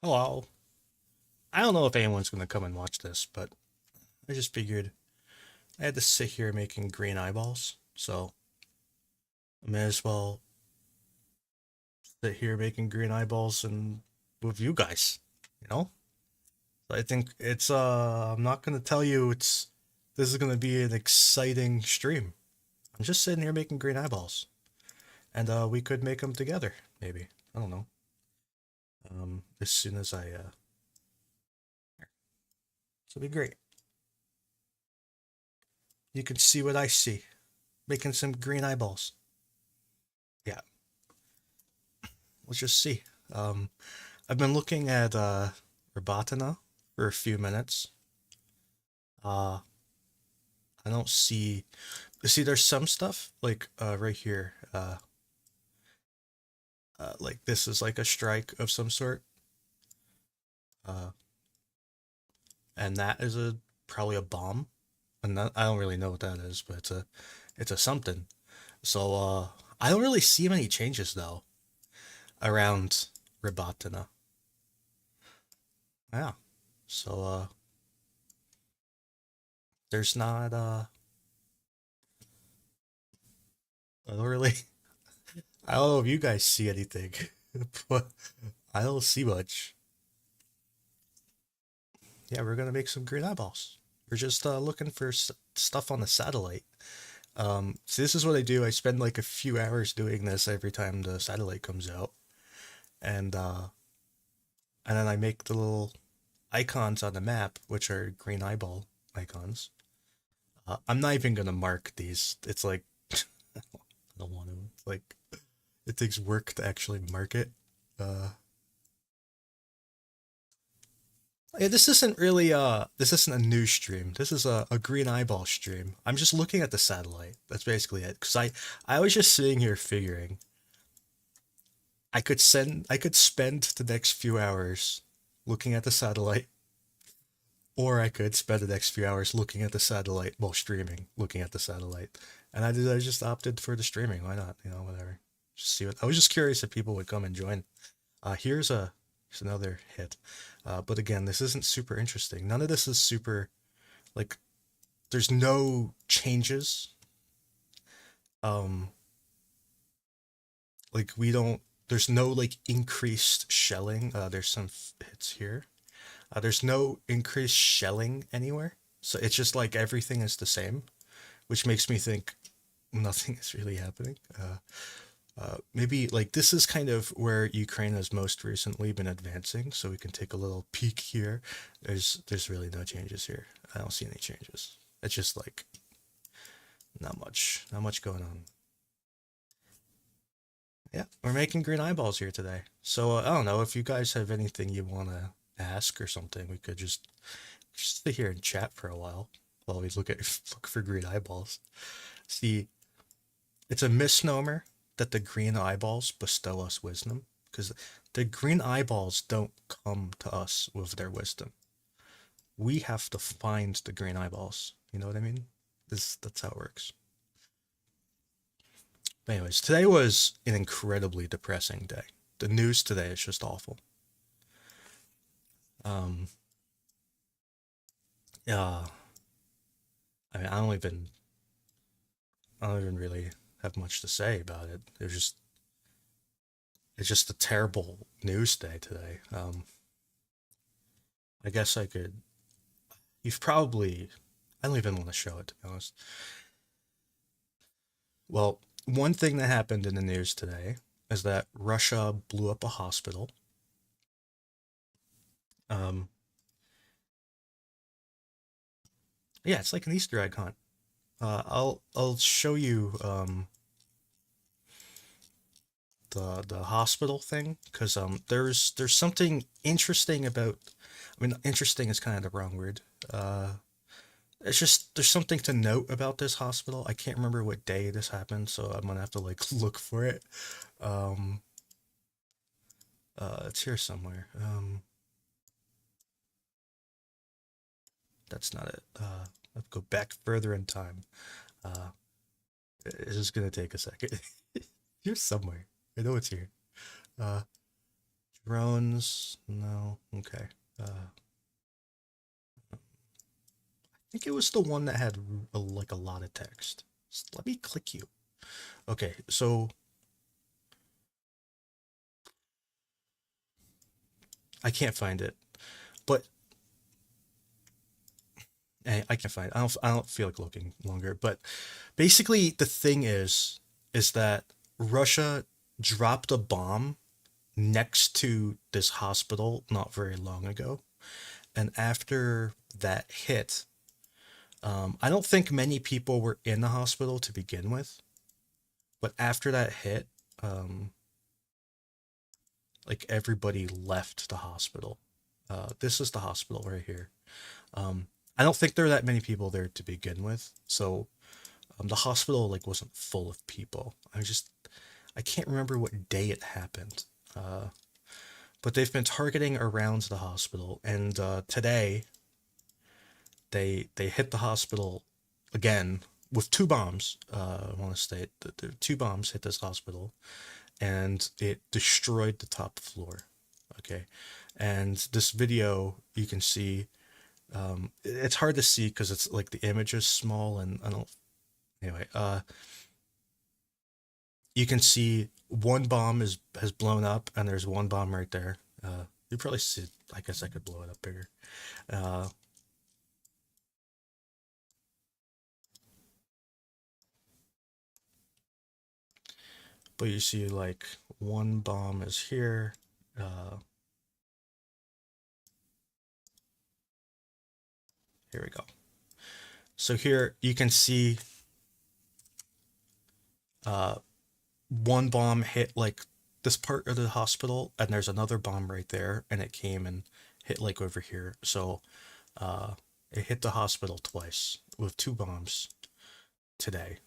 Hello. I don't know if anyone's going to come and watch this, but I just figured I had to sit here making green eyeballs, so I may as well sit here making green eyeballs and with you guys, you know? I think I'm not going to tell you this is going to be an exciting stream. I'm just sitting here making green eyeballs, and we could make them together, maybe. I don't know. As soon as this will be great. You can see what I see, making some green eyeballs. Yeah, let's just see. Um, I've been looking at Rabatana for a few minutes. Uh, I don't see. See, there's some stuff like right here. Like this is like a strike of some sort. Uh, and that is a probably a bomb. And that, I don't really know what that is, but it's a something. So I don't really see many changes though around Rabatana. Yeah. So there's not I don't really I don't know if you guys see anything, but I don't see much. Yeah, we're gonna make some green eyeballs. We're just looking for stuff on the satellite. So this is what I do. I spend like a few hours doing this every time the satellite comes out, and uh, and then I make the little icons on the map, which are green eyeball icons. I'm not even gonna mark these. It's like I don't want to. It's like it takes work to actually mark it. Uh, Yeah, this isn't a news stream. This is a green eyeball stream. I'm just looking at the satellite. That's basically it. I was just sitting here figuring I could spend the next few hours looking at the satellite, or I could spend the next few hours looking at the satellite while streaming, looking at the satellite. And I just opted for the streaming. Why not? You know, whatever. Just see what I was just curious if people would come and join. Here's another hit. But again, this isn't super interesting. None of this is super like there's no changes. Um, like we don't. There's no like increased shelling. There's some hits here. There's no increased shelling anywhere. So it's just like everything is the same, which makes me think nothing is really happening. Maybe like this is kind of where Ukraine has most recently been advancing. So we can take a little peek here. There's really no changes here. I don't see any changes. It's just like not much going on. Yeah, we're making green eyeballs here today. So I don't know if you guys have anything you want to ask or something. We could just sit here and chat for a while we look for green eyeballs. See, it's a misnomer that the green eyeballs bestow us wisdom because the green eyeballs don't come to us with their wisdom. We have to find the green eyeballs. You know what I mean? That's how it works. But anyways, today was an incredibly depressing day. The news today is just awful. Um, yeah, I mean, I don't even really have much to say about it. It's just a terrible news day today. I guess I could, you've probably, I don't even want to show it to be honest. Well, one thing that happened in the news today is that Russia blew up a hospital. Um, yeah, it's like an Easter egg hunt. I'll show you the hospital thing because there's something interesting about. I mean, interesting is kind of the wrong word. Uh, it's just there's something to note about this hospital. I can't remember what day this happened, so I'm gonna have to like look for it. Um, it's here somewhere. That's not it. Let's go back further in time. Uh, it's just gonna take a second. Here somewhere. I know it's here. Uh, Drones, no. Okay. I think it was the one that had like a lot of text. Let me click you. Okay, so I can't find it, but I can't find it. I don't feel like looking longer. But basically, the thing is that Russia dropped a bomb next to this hospital not very long ago, and after that hit, I don't think many people were in the hospital to begin with, but after that hit, um, like everybody left the hospital. This is the hospital right here. Um, I don't think there are that many people there to begin with, so the hospital like wasn't full of people. I can't remember what day it happened, uh, but they've been targeting around the hospital, and today they hit the hospital again with two bombs. I want to state that the two bombs hit this hospital, and it destroyed the top floor. Okay, and this video you can see. It's hard to see because it's like the image is small, and I don't. Anyway, you can see one bomb is has blown up, and there's one bomb right there. You probably see. I guess I could blow it up bigger. Uh, but you see like one bomb is here. Here we go. So here you can see uh, one bomb hit like this part of the hospital, and there's another bomb right there, and it came and hit like over here. So uh, it hit the hospital twice with two bombs today,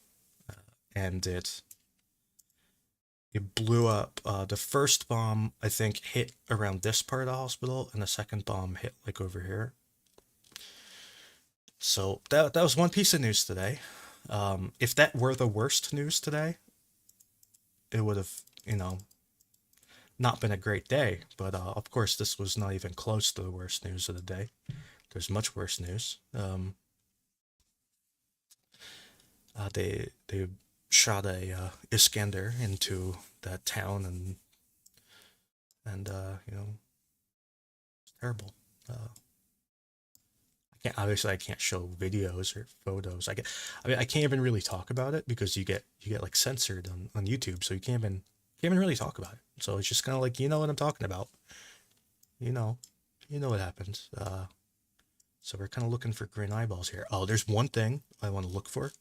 and it blew up. The first bomb I think hit around this part of the hospital, and the second bomb hit like over here. So that was one piece of news today. If that were the worst news today, it would have not been a great day. But of course, this was not even close to the worst news of the day. There's much worse news. They shot a Iskander into that town, and it's terrible. Uh, I can't show videos or photos. I can't even really talk about it because you get like censored on YouTube, so you can't even really talk about it. So it's just kind of like you know what I'm talking about. You know, you know what happens. So we're kind of looking for green eyeballs here. Oh, there's one thing I want to look for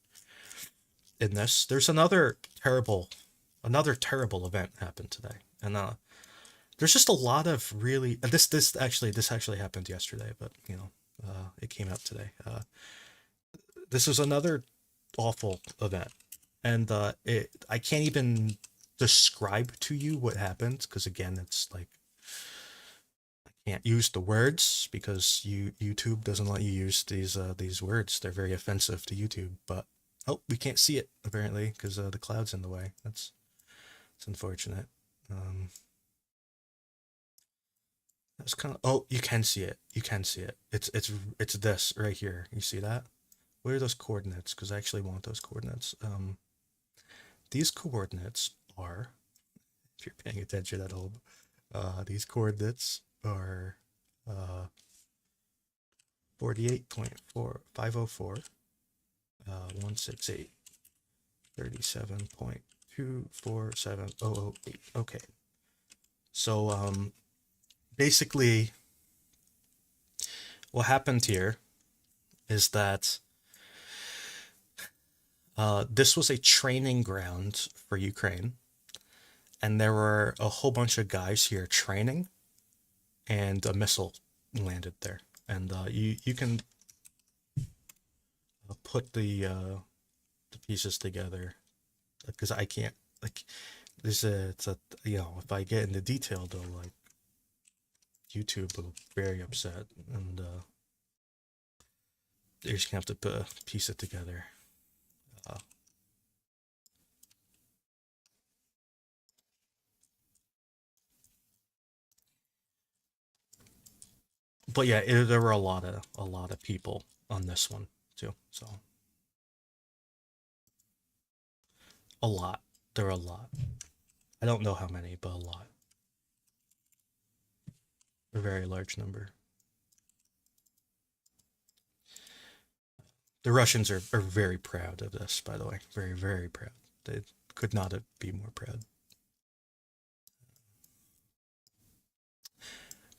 in this. There's another terrible event happened today, and there's just a lot of really this actually happened yesterday, but it came out today. This is another awful event, and I can't even describe to you what happened because again, it's like I can't use the words because YouTube doesn't let you use these words. They're very offensive to YouTube. But oh, we can't see it apparently because the cloud's in the way. It's unfortunate. Um, that's kind of oh, you can see it. You can see it. It's this right here. You see that? What are those coordinates? Because I actually want those coordinates. These coordinates are, if you're paying attention at home, these coordinates are uh, 48.4504, 168, 37.247008. Okay. So basically, what happened here is that this was a training ground for Ukraine, and there were a whole bunch of guys here training, and a missile landed there. And you can put the pieces together because I can't like it's a if I get into detail though like YouTube will be very upset and you're just gonna have to piece it together. Uh, But yeah, there were a lot of people on this one too. So a lot. There were a lot. I don't know how many, but a lot. A very large number. The Russians are very proud of this, by the way. Very, very proud. They could not be more proud.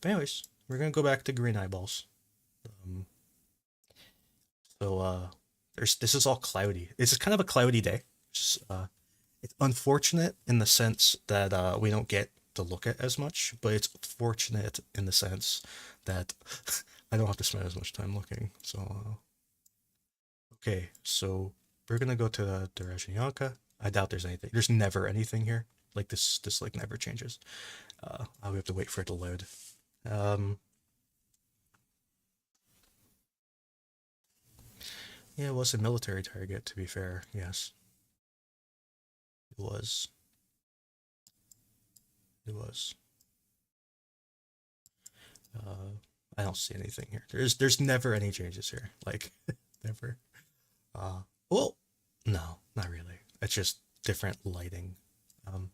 But anyways, we're gonna go back to green eyeballs. Um, so there's this is all cloudy. This is kind of a cloudy day. It's unfortunate in the sense that we don't get to look at as much, but it's fortunate in the sense that I don't have to spend as much time looking. So okay, so we're gonna go to the Derezhnyanka. I doubt there's anything. There's never anything here. Like this like never changes. I have to wait for it to load. Um, yeah, it was a military target. To be fair, yes, it was. It was. Uh, I don't see anything here. There's never any changes here. Like never. Well, no, not really. It's just different lighting. Um,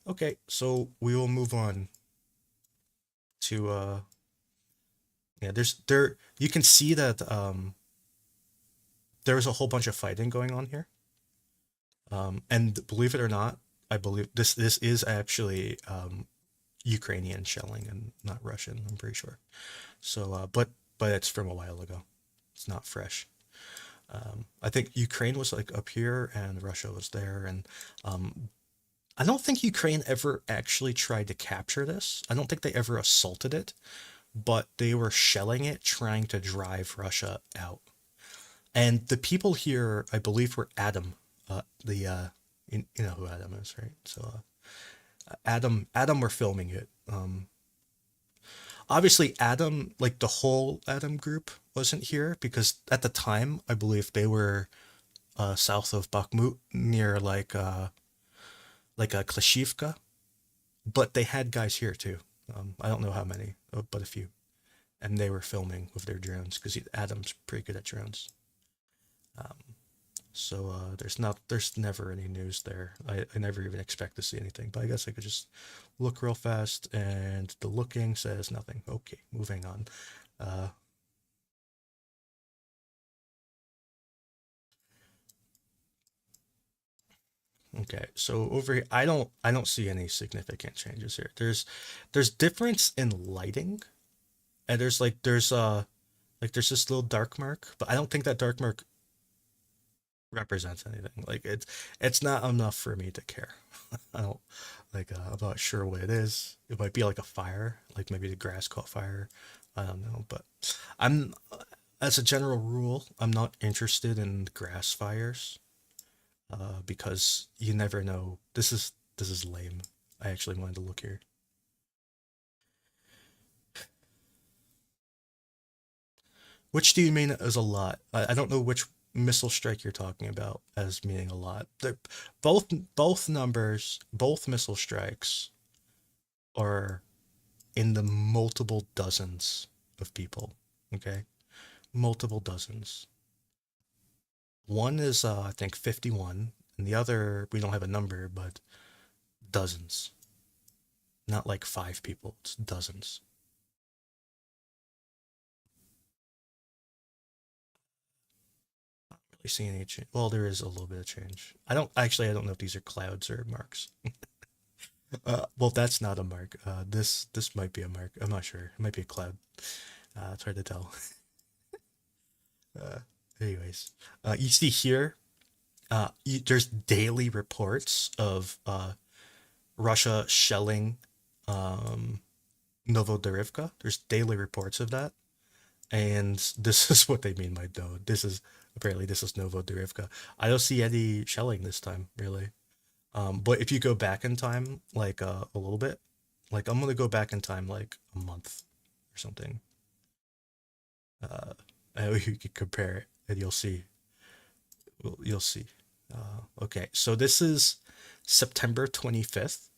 okay, so we will move on to yeah. There you can see that there was a whole bunch of fighting going on here. And believe it or not, I believe this is actually Ukrainian shelling and not Russian. I'm pretty sure. So, but it's from a while ago. It's not fresh. I think Ukraine was like up here and Russia was there, and I don't think Ukraine ever actually tried to capture this. I don't think they ever assaulted it, but they were shelling it, trying to drive Russia out. And the people here, I believe, were Adam. The you know who Adam is, right? So Adam were filming it. Obviously, Adam, like the whole Adam group, wasn't here because at the time, I believe they were south of Bakhmut, near like a Klashivka. But they had guys here too. I don't know how many, but a few, and they were filming with their drones because Adam's pretty good at drones. So there's never any news there. I never even expect to see anything, but I guess I could just look real fast, and the looking says nothing. Okay, moving on. Uh, okay, so over here, I don't see any significant changes here. There's difference in lighting, and there's this little dark mark, but I don't think that dark mark represents anything. Like it's not enough for me to care. I don't I'm not sure what it is. It might be like a fire, like maybe the grass caught fire. I don't know, but I'm as a general rule, I'm not interested in grass fires because you never know. This is lame. I actually wanted to look here. Which do you mean as a lot? I don't know which missile strike you're talking about as meaning a lot. Both both numbers, both missile strikes are in the multiple dozens of people. Okay, multiple dozens. One is I think 51, and the other we don't have a number, but dozens. Not like five people. It's dozens. Not really seeing any change. Well, there is a little bit of change. I don't know if these are clouds or marks. Well, that's not a mark. This might be a mark. I'm not sure. It might be a cloud. It's hard to tell. Uh, anyways, you see here, there's daily reports of Russia shelling um, Nova Dvorika. There's daily reports of that, and this is what they mean by no. This is Nova Dvorika. I don't see any shelling this time, really. But if you go back in time, like a little bit, like I'm gonna go back in time like a month or something. Uh, you could compare it, and you'll see. Well, you'll see. Okay, so this is September 25th.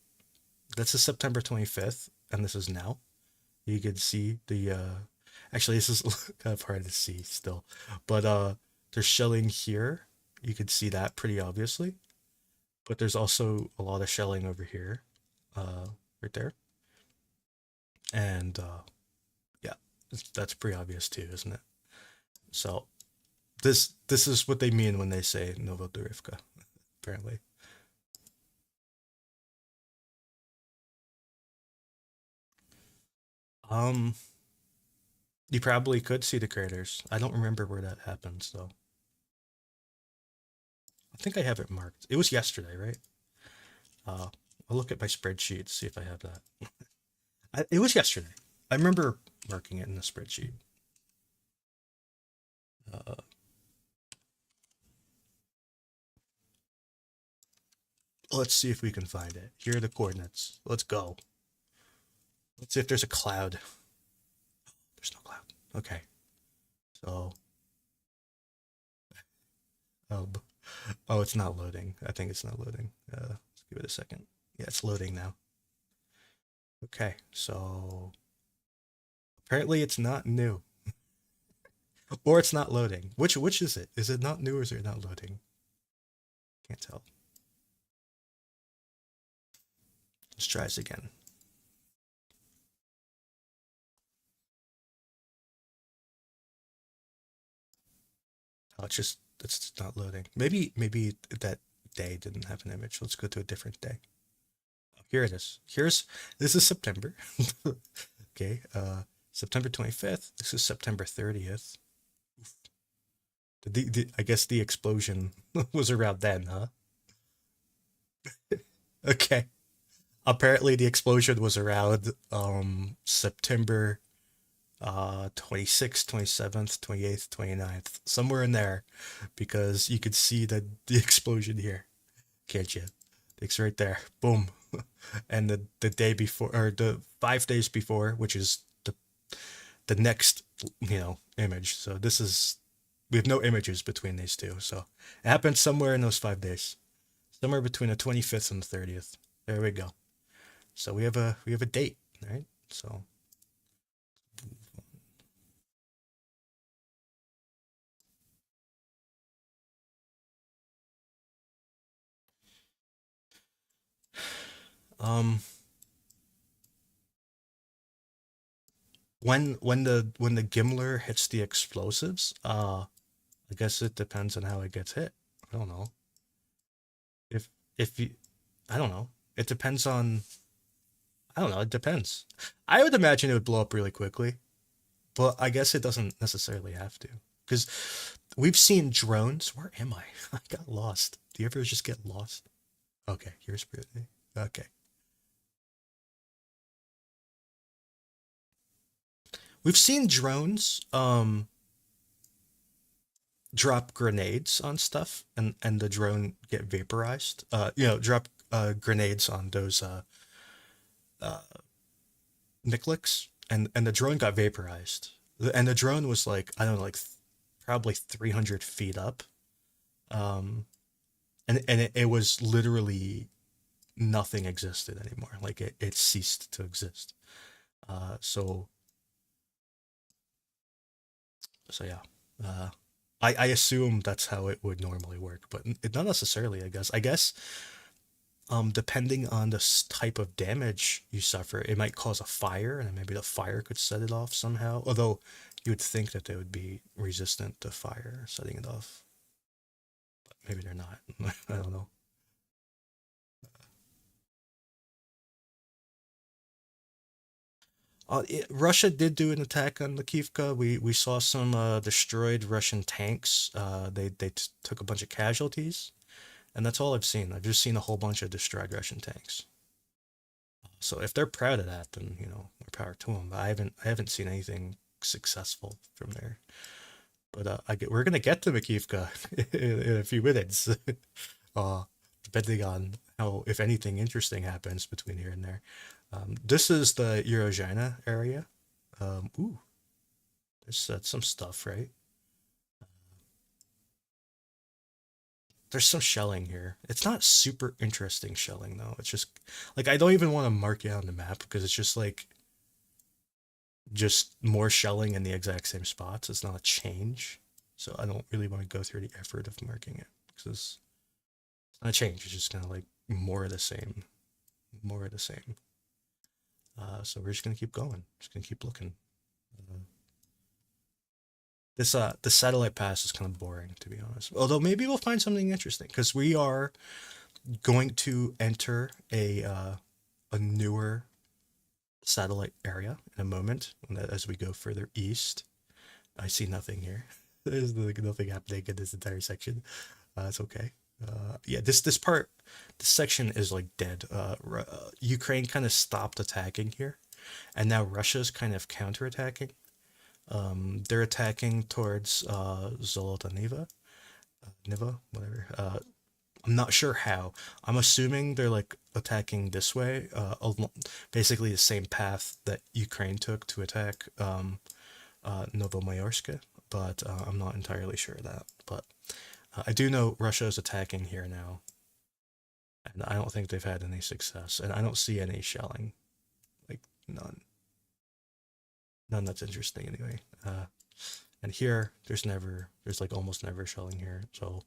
This is September 25th, and this is now. You can see the. Actually, this is kind of hard to see still, but there's shelling here. You could see that pretty obviously, but there's also a lot of shelling over here, right there, and yeah, that's pretty obvious too, isn't it? So this is what they mean when they say Nova Dvorika, apparently. Um, you probably could see the craters. I don't remember where that happens though. I think I have it marked. It was yesterday, right? I'll look at my spreadsheet, see if I have that. It was yesterday. I remember marking it in the spreadsheet. Uh, let's see if we can find it. Here are the coordinates. Let's go. Let's see if there's a cloud. There's no cloud. Okay. So, oh, oh, it's not loading. I think it's not loading. Let's give it a second. Yeah, it's loading now. Okay, so apparently it's not new, or it's not loading. Which is it? Is it not new or is it not loading? Can't tell. Let's try this again. Oh, it's not loading. Maybe that day didn't have an image. Let's go to a different day. Oh, here it is. This is September. Okay, September 25th. This is September 30th. I guess the explosion was around then, huh? Okay. Apparently the explosion was around September 26th, 27th, 28th, 29th, somewhere in there, because you could see the explosion here, can't you? It's right there. Boom. And the day before, or the 5 days before, which is the next, image. So this is, we have no images between these two. So it happened somewhere in those 5 days, somewhere between the 25th and the 30th. There we go. So we have a date, right? So um when the Gimler hits the explosives, I guess it depends on how it gets hit. I don't know. If if you I don't know. It depends on, I don't know, it depends. I would imagine it would blow up really quickly, but I guess it doesn't necessarily have to. Because we've seen drones. Where am I? I got lost. Do you ever just get lost? Okay, here's Brittany. Okay. We've seen drones drop grenades on stuff and the drone get vaporized. Drop grenades on those uh Nikliks, and the drone got vaporized. And the drone was like, I don't know, like probably 300 feet up. Um and it was literally nothing existed anymore. Like it ceased to exist. So yeah. Uh I assume that's how it would normally work, but not necessarily, I guess. Depending on the type of damage you suffer, it might cause a fire, and maybe the fire could set it off somehow. Although you would think that they would be resistant to fire setting it off, but maybe they're not. I don't know. Russia did do an attack on Lukivka. We saw some destroyed Russian tanks. They took a bunch of casualties, and that's all I've seen. I've just seen a whole bunch of destroyed Russian tanks. So if they're proud of that, then more power to them. But I haven't seen anything successful from there. But we're gonna get to Makivka in a few minutes, uh, depending on how, if anything interesting happens between here and there. This is the Eurozhina area. Ooh, there's some stuff, right? There's some shelling here. It's not super interesting shelling though. It's just like I don't even want to mark it on the map because it's just like just more shelling in the exact same spots. It's not a change. So I don't really want to go through the effort of marking it because it's not a change. It's just kind of like more of the same, more of the same. So we're just gonna keep going. Just gonna keep looking. Uh, the satellite pass is kind of boring to be honest. Although maybe we'll find something interesting because we are going to enter a newer satellite area in a moment as we go further east. I see nothing here. There's like nothing happening in this entire section. It's okay. Yeah, this part, this section is like dead. Ukraine kind of stopped attacking here, and now Russia's kind of counterattacking. They're attacking towards Zolota Niva, whatever. I'm not sure how. I'm assuming they're like attacking this way, basically the same path that Ukraine took to attack Nova but I'm not entirely sure of that. But I do know Russia is attacking here now, and I don't think they've had any success, and I don't see any shelling, like none, none that's interesting anyway. And here, there's like almost never shelling here, so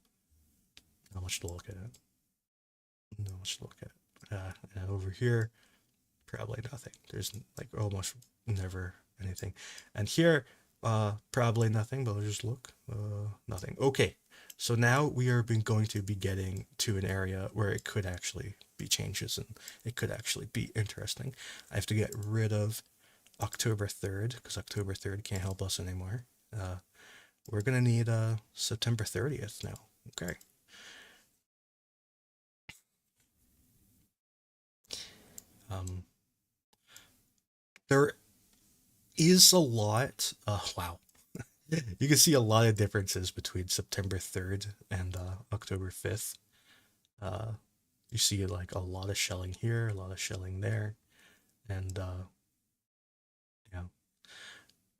not much to look at. Not much to look at. And over here, probably nothing. There's like almost never anything. And here, probably nothing, but I'll just look. Nothing. Okay, so now we are going to be getting to an area where it could actually be changes and it could actually be interesting. I have to get rid of October 3rd because October 3rd can't help us anymore. We're going to need September 30th now. Okay. There is a lot. Wow. You can see a lot of differences between September 3rd and October 5th. Uh, you see like a lot of shelling here, a lot of shelling there, and yeah.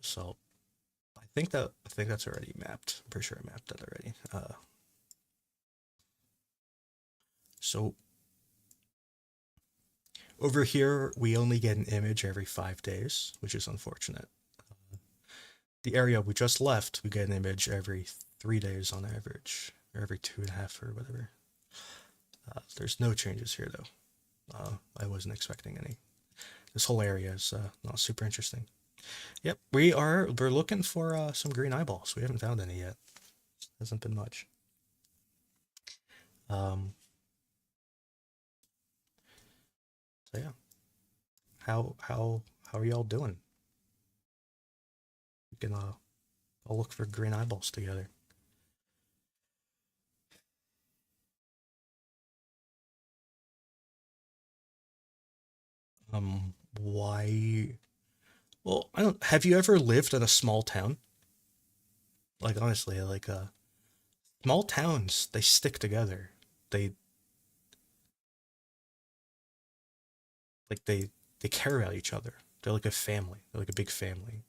So I think that's already mapped. I'm pretty sure I mapped that already. So over here we only get an image every 5 days, which is unfortunate. The area we just left, we get an image every 3 days on average, or every 2.5 or whatever. There's no changes here though. I wasn't expecting any. This whole area is not super interesting. Yep, we're looking for some green eyeballs. We haven't found any yet. Hasn't been much. Um, so yeah, how are y'all doing? We can all look for green eyeballs together. Why? Well, I don't. Have you ever lived in a small town? Like honestly, like small towns, they stick together. They like they care about each other. They're like a family. They're like a big family.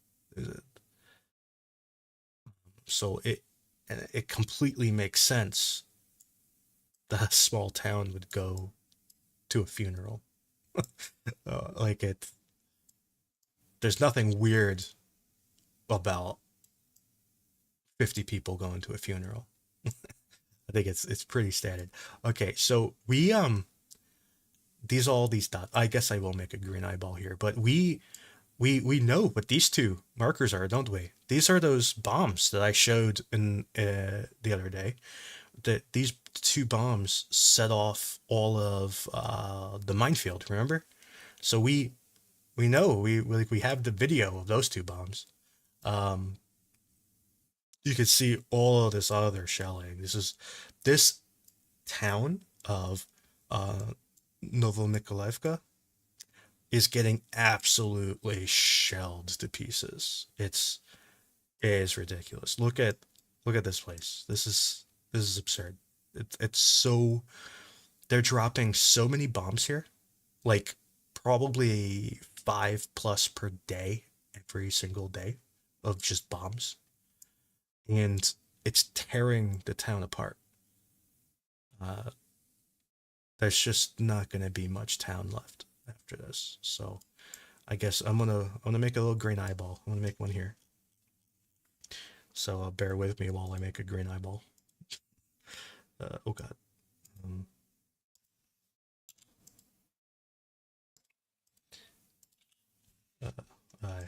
So it completely makes sense that a small town would go to a funeral. Like it, there's nothing weird about 50 people going to a funeral. I think it's pretty standard. Okay, so we all these dots. I guess I will make a green eyeball here, but we know what these two markers are, don't we? These are those bombs that I showed in the other day. That these two bombs set off all of the minefield. Remember? So we know we have the video of those two bombs. Um, you can see all of this other shelling. This town of uh, Novomykolaiv is getting absolutely shelled to pieces. It is ridiculous. Look at this place. This is absurd. It's so they're dropping so many bombs here, like probably 5 plus per day, every single day of just bombs, and it's tearing the town apart. Uh, there's just not going to be much town left after this. So I guess I'm gonna make a little green eyeball. I'm gonna make one here. So bear with me while I make a green eyeball. Oh god. Um, uh, I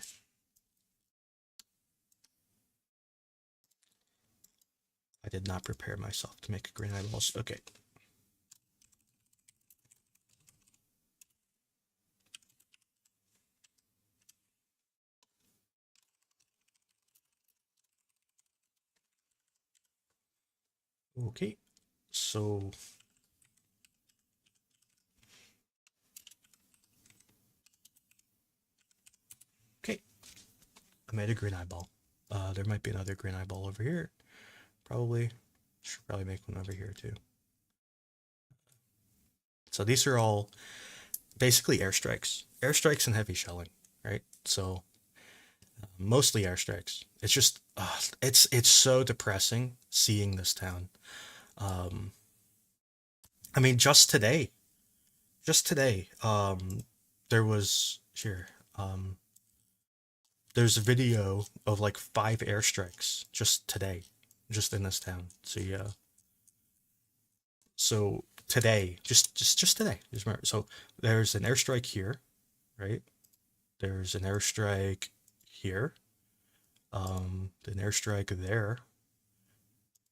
I did not prepare myself to make a green eyeballs. Okay. Okay. So okay, I made a green eyeball. There might be another green eyeball over here. Probably. Should probably make one over here too. So these are all basically airstrikes and heavy shelling, right? So mostly airstrikes. It's just it's so depressing seeing this town. Um, I mean, just today, there was here. There's a video of like 5 airstrikes just today, just in this town. So yeah, so today, just today, just remember. So there's an airstrike here, right? There's an airstrike here, an airstrike there,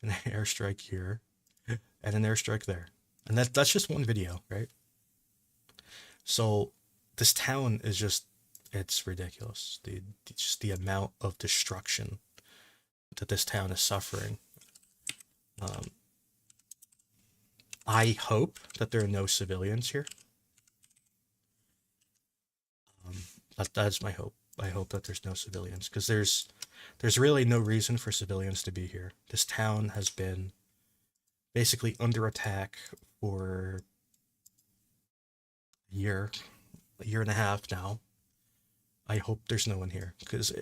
an airstrike here, and an airstrike there. And that's just one video, right? So this town is just it's ridiculous. Just the amount of destruction that this town is suffering. Um, I hope that there are no civilians here. Um, that's my hope. I hope that there's no civilians because there's really no reason for civilians to be here. This town has been basically under attack for a year, a year and a half now. I hope there's no one here because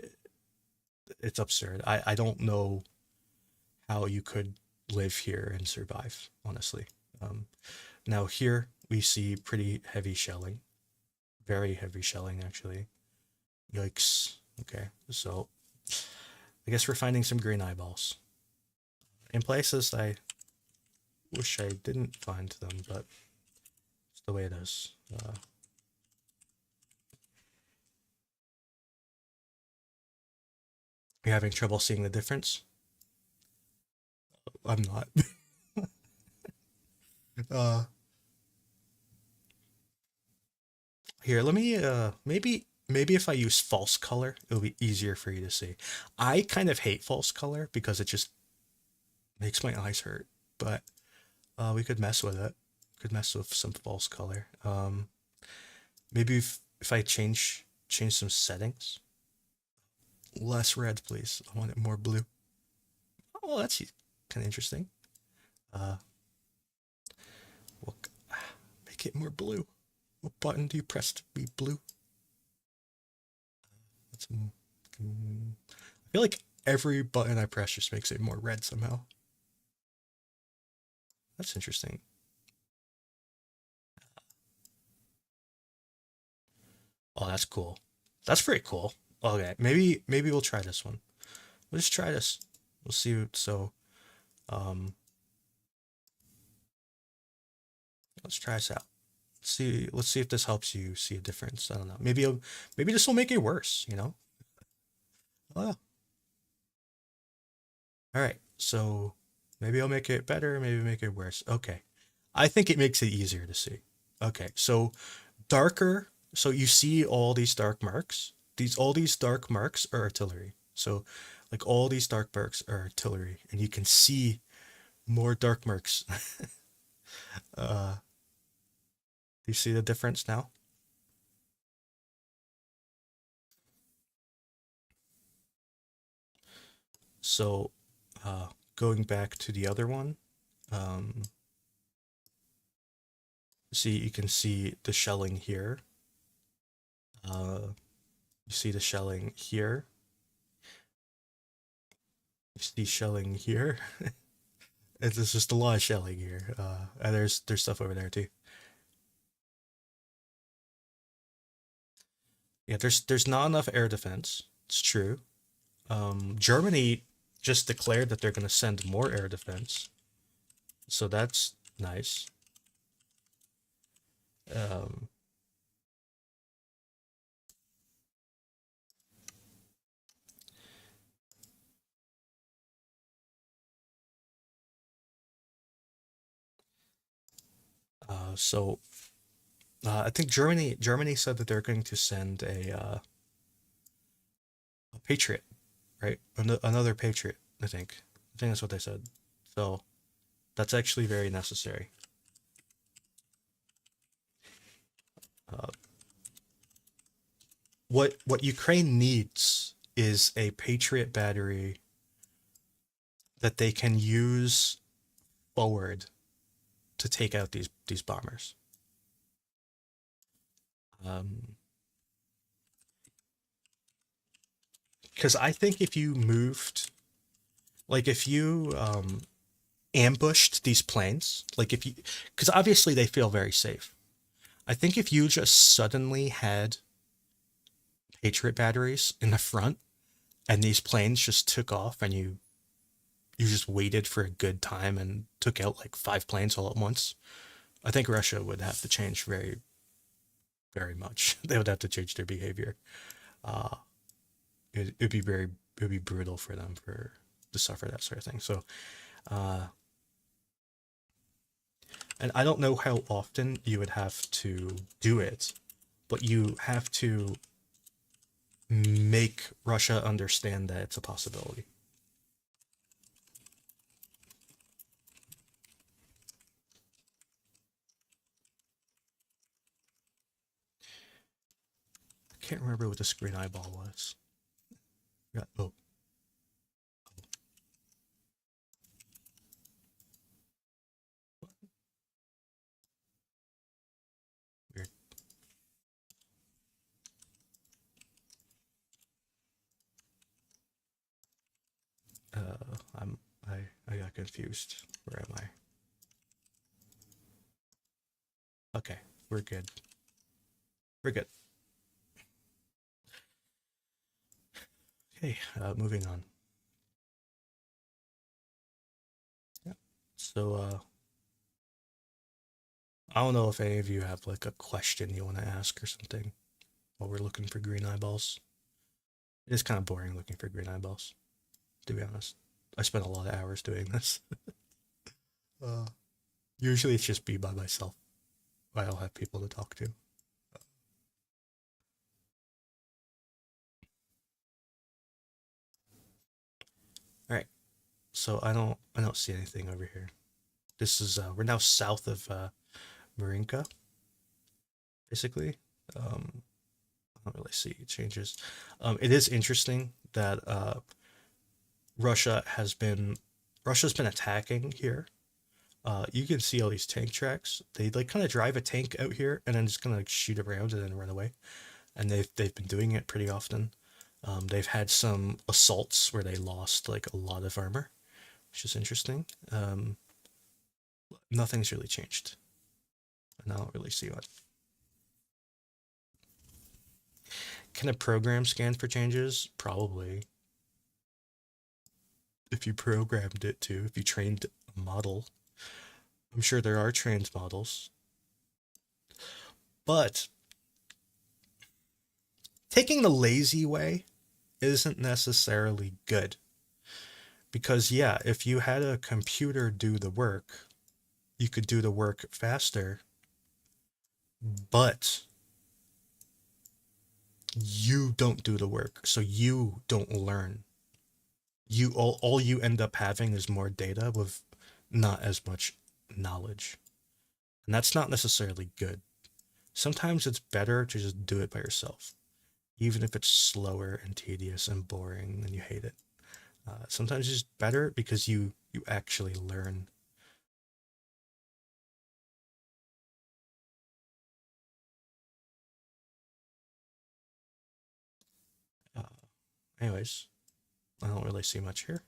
it's absurd. I don't know how you could live here and survive, honestly. Um, Now here we see pretty heavy shelling, very heavy shelling actually. Yikes. Okay, so I guess we're finding some green eyeballs in places I wish I didn't find them, but it's the way it is. You're having trouble seeing the difference? I'm not. uh, Here, let me maybe if I use false color, it'll be easier for you to see. I kind of hate false color because it just makes my eyes hurt, but we could mess with it. Could mess with some false color. Maybe if I change some settings. Less red, please. I want it more blue. Oh, that's kind of interesting. Uh, well, make it more blue. What button do you press to be blue? That's, I feel like every button I press just makes it more red somehow. That's interesting. Oh, that's cool. That's pretty cool. Okay, maybe we'll try this one. We'll just try this. We'll see. So, um, let's try this out. Let's see if this helps you see a difference. I don't know. Maybe this will make it worse. Oh, all right. So maybe I'll make it better. Maybe make it worse. Okay. I think it makes it easier to see. Okay. So darker. So you see all these dark marks. All these dark marks are artillery. So like all these dark marks are artillery, and you can see more dark marks. Do you see the difference now? So going back to the other one, um, see you can see the shelling here. You see the shelling here. You see shelling here. It's just a lot of shelling here. And there's stuff over there too. Yeah, there's not enough air defense. It's true. Germany just declared that they're going to send more air defense, so that's nice. Um, so I think Germany said that they're going to send a Patriot, right? Another Patriot. I think that's what they said. So that's actually very necessary. Uh, what Ukraine needs is a Patriot battery that they can use forward to take out these bombers. Um, because I think if you moved, like if you ambushed these planes, like if you, because obviously they feel very safe. I think if you just suddenly had Patriot batteries in the front and these planes just took off and you just waited for a good time and took out like five planes all at once, I think Russia would have to change very much. They would have to change their behavior. Uh, it'd be it'd be brutal for them for to suffer that sort of thing. So, uh, and I don't know how often you would have to do it, but you have to make Russia understand that it's a possibility. I can't remember what the screen eyeball was. Yeah. Oh, weird. I'm I got confused. Where am I? Okay, we're good. We're good. Okay, moving on. Yeah. So, I don't know if any of you have like a question you want to ask or something while we're looking for green eyeballs. It is kind of boring looking for green eyeballs, to be honest. I spent a lot of hours doing this. Uh, Usually it's just be by myself. I don't have people to talk to. All right, so I don't see anything over here. This is we're now south of Marinka, basically. I don't really see changes. It is interesting that Russia has been Russia's been attacking here. You can see all these tank tracks. They like kind of drive a tank out here and then just kind of like shoot around and then run away. And they've been doing it pretty often. They've had some assaults where they lost like a lot of armor, which is interesting. Nothing's really changed, and I don't really see what. Can a program scan for changes? Probably. If you programmed it to, if you trained a model, I'm sure there are trained models. But taking the lazy way isn't necessarily good. Because, yeah, if you had a computer do the work, you could do the work faster, but you don't do the work, so you don't learn. All you end up having is more data with not as much knowledge. And that's not necessarily good. Sometimes it's better to just do it by yourself, even if it's slower and tedious and boring and you hate it. Sometimes it's just better because you actually learn. Uh, Anyways, I don't really see much here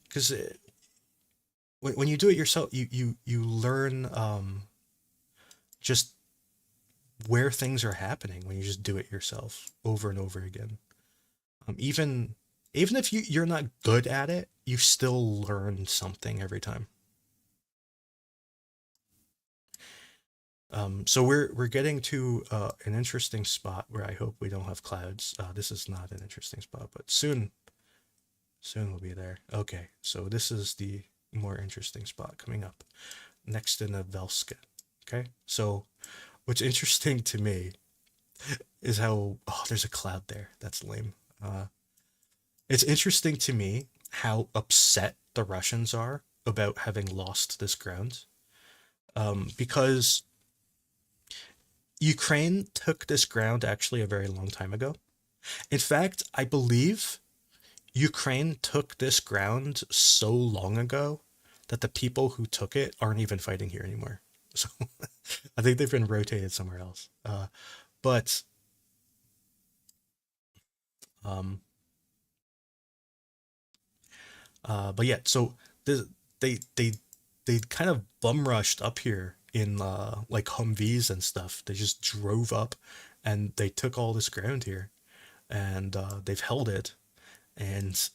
because when you do it yourself, you learn just where things are happening when you just do it yourself over and over again. Even if you're not good at it, you still learn something every time. So we're getting to an interesting spot where I hope we don't have clouds. This is not an interesting spot, but soon we'll be there. Okay, so this is the more interesting spot coming up next to Navelska. Okay, so what's interesting to me is how there's a cloud there. That's lame. It's interesting to me how upset the Russians are about having lost this ground. Because Ukraine took this ground actually a very long time ago. In fact, I believe Ukraine took this ground so long ago that the people who took it aren't even fighting here anymore. So I think they've been rotated somewhere else. But um, but yeah, so the, they they kind of bum rushed up here in like Humvees and stuff. They just drove up and they took all this ground here and they've held it. And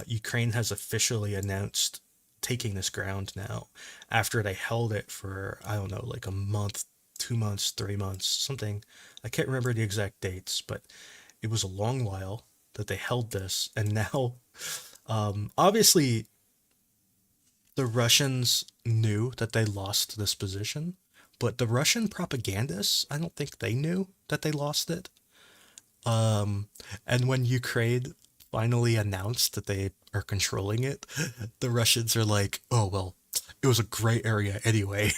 Ukraine has officially announced taking this ground now after they held it for, I don't know, like a month, 2 months, 3 months, something. I can't remember the exact dates, but it was a long while that they held this. And now, obviously, the Russians knew that they lost this position, but the Russian propagandists, I don't think they knew that they lost it. Um, and when Ukraine finally announced that they are controlling it, the Russians are like, "Oh well, it was a gray area anyway."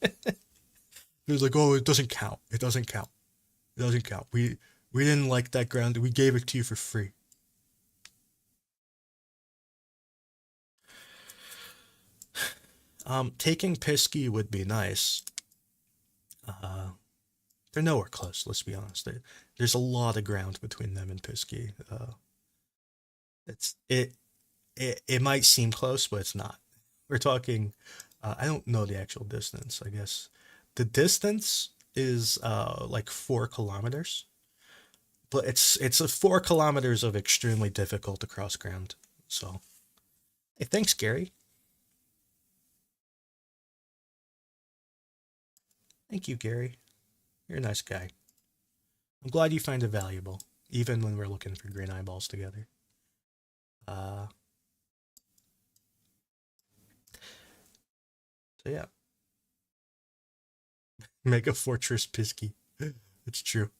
It was like, "Oh, it doesn't count. It doesn't count. It doesn't count. We didn't like that ground. We gave it to you for free." Taking Pisky would be nice. Uh, they're nowhere close. Let's be honest. There's a lot of ground between them and Pisky. It's it might seem close, but it's not. We're talking. I don't know the actual distance. I guess the distance is like 4 kilometers, but it's a 4 kilometers of extremely difficult to cross ground. So, hey, thanks, Gary. Thank you, Gary. You're a nice guy. I'm glad you find it valuable, even when we're looking for green eyeballs together. Uh, so yeah, Mega Fortress Pisky. It's true.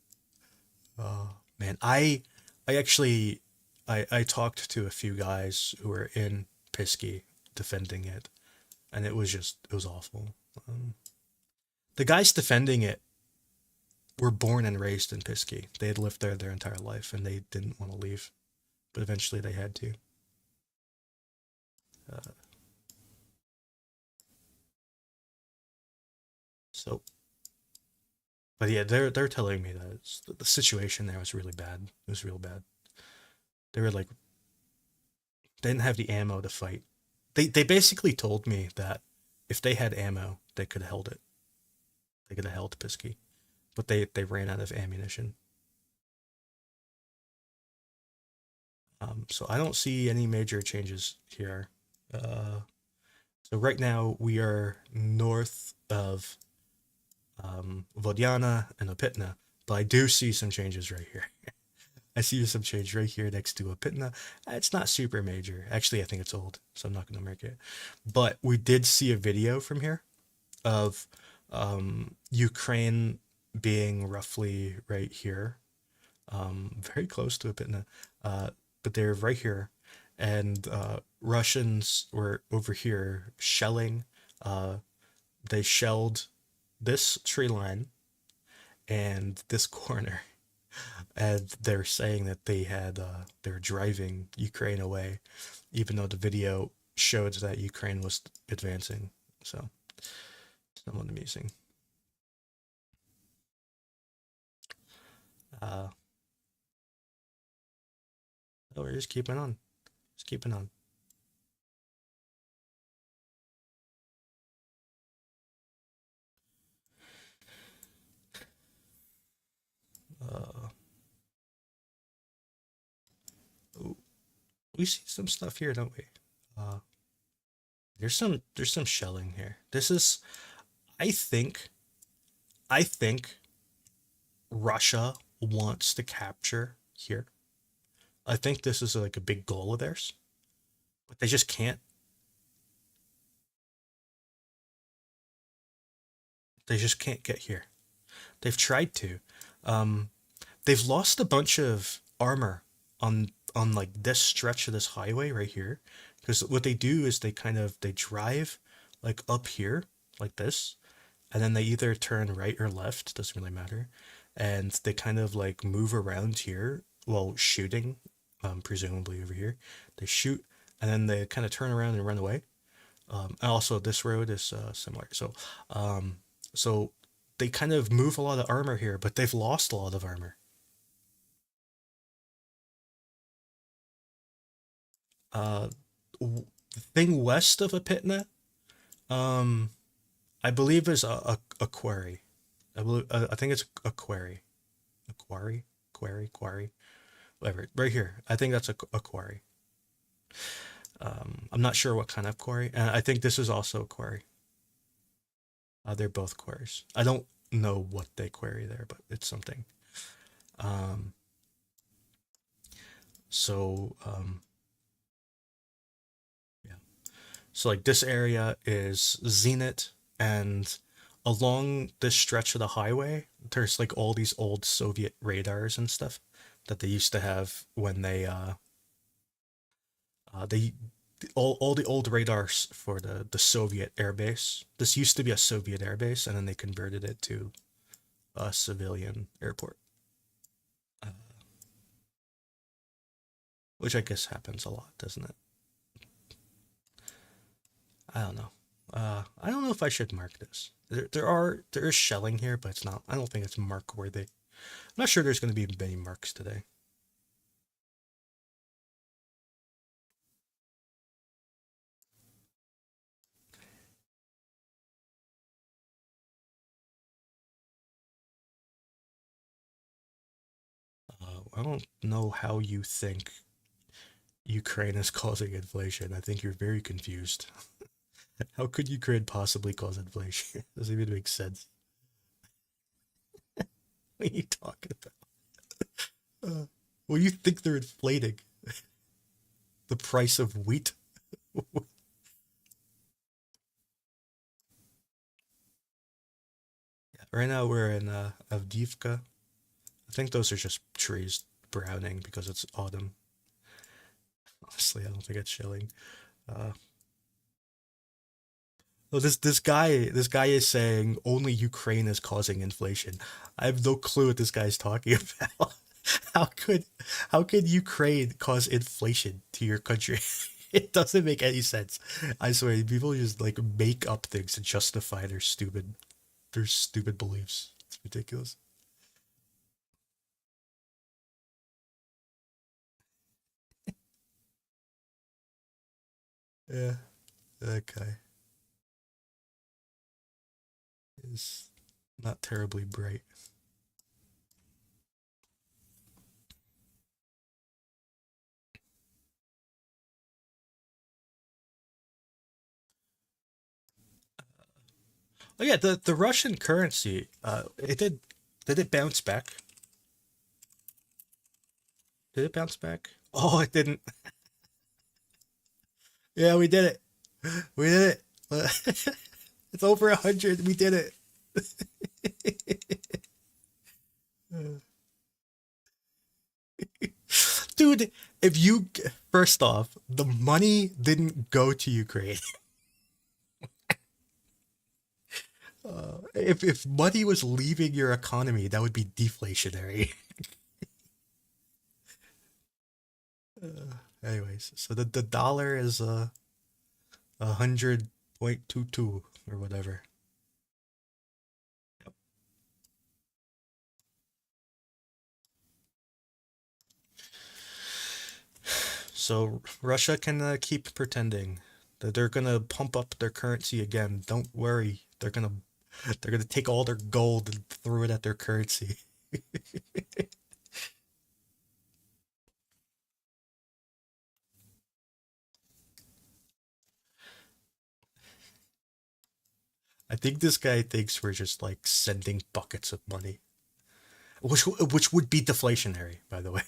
Man, I actually, I talked to a few guys who were in Pisky defending it, and it was awful. The guys defending it were born and raised in Pisky. They had lived there their entire life, and they didn't want to leave, but eventually they had to. Uh, so, but yeah, they're telling me that the situation there was really bad. It was real bad. They were like, they didn't have the ammo to fight. They basically told me that if they had ammo, they could have held it. They could have held Pisky, but they ran out of ammunition. So I don't see any major changes here. Uh, so right now we are north of Vodiana and Opitna, but I do see some changes right here. I see some change right here next to Opitna. It's not super major. Actually, I think it's old, so I'm not going to mark it. But we did see a video from here of Ukraine being roughly right here, very close to Epitna, but they're right here, and Russians were over here shelling. Uh, they shelled this tree line and this corner, and they're saying that they're driving Ukraine away, even though the video showed that Ukraine was advancing. So, somewhat amusing. Uh, oh, we're just keeping on. Just keeping on. We see some stuff here, don't we? Uh, there's some shelling here. This is I think I think Russia wants to capture here. I think this is like a big goal of theirs, but they just can't. They just can't get here. They've tried to. Um, they've lost a bunch of armor on like this stretch of this highway right here, because what they do is they drive like up here like this, and then they either turn right or left, doesn't really matter, and they kind of like move around here while shooting, presumably over here. They shoot, and then they kind of turn around and run away. And also, this road is similar. Um, so they kind of move a lot of armor here, but they've lost a lot of armor. Uh, the thing west of Epitna, um, I believe is a quarry. I think it's a quarry, a quarry, whatever. Right here, I think that's a quarry. I'm not sure what kind of quarry, and I think this is also a quarry. They're both quarries. I don't know what they quarry there, but it's something. Um, so yeah. So like this area is Zenit, and along this stretch of the highway, there's like all these old Soviet radars and stuff that they used to have when they all the old radars for the Soviet air base. This used to be a Soviet air base, and then they converted it to a civilian airport, uh, which I guess happens a lot, doesn't it? I don't know. I don't know if I should mark this. There is shelling here, but it's not. I don't think it's mark worthy. I'm not sure there's going to be many marks today. I don't know how you think Ukraine is causing inflation. I think you're very confused. How could Ukraine possibly cause inflation? Doesn't even make sense. What are you talking about? Well, you think they're inflating the price of wheat? Right now we're in Avdiivka. I think those are just trees browning because it's autumn. Honestly, I don't think it's chilling. Uh, well, this guy is saying only Ukraine is causing inflation. I have no clue what this guy's talking about. How could how could Ukraine cause inflation to your country? It doesn't make any sense. I swear, people just like make up things to justify their stupid beliefs. It's ridiculous. Yeah, that guy is not terribly bright. Oh yeah, the Russian currency, it did it bounce back? Did it bounce back? Oh, it didn't. Yeah, we did it. We did it. It's over 100. We did it. Dude, if you first off, the money didn't go to Ukraine. If money was leaving your economy, that would be deflationary. Anyways, so the dollar is 100.22 or whatever. So Russia can keep pretending that they're gonna pump up their currency again. Don't worry, they're gonna take all their gold and throw it at their currency. I think this guy thinks we're just like sending buckets of money, which would be deflationary, by the way.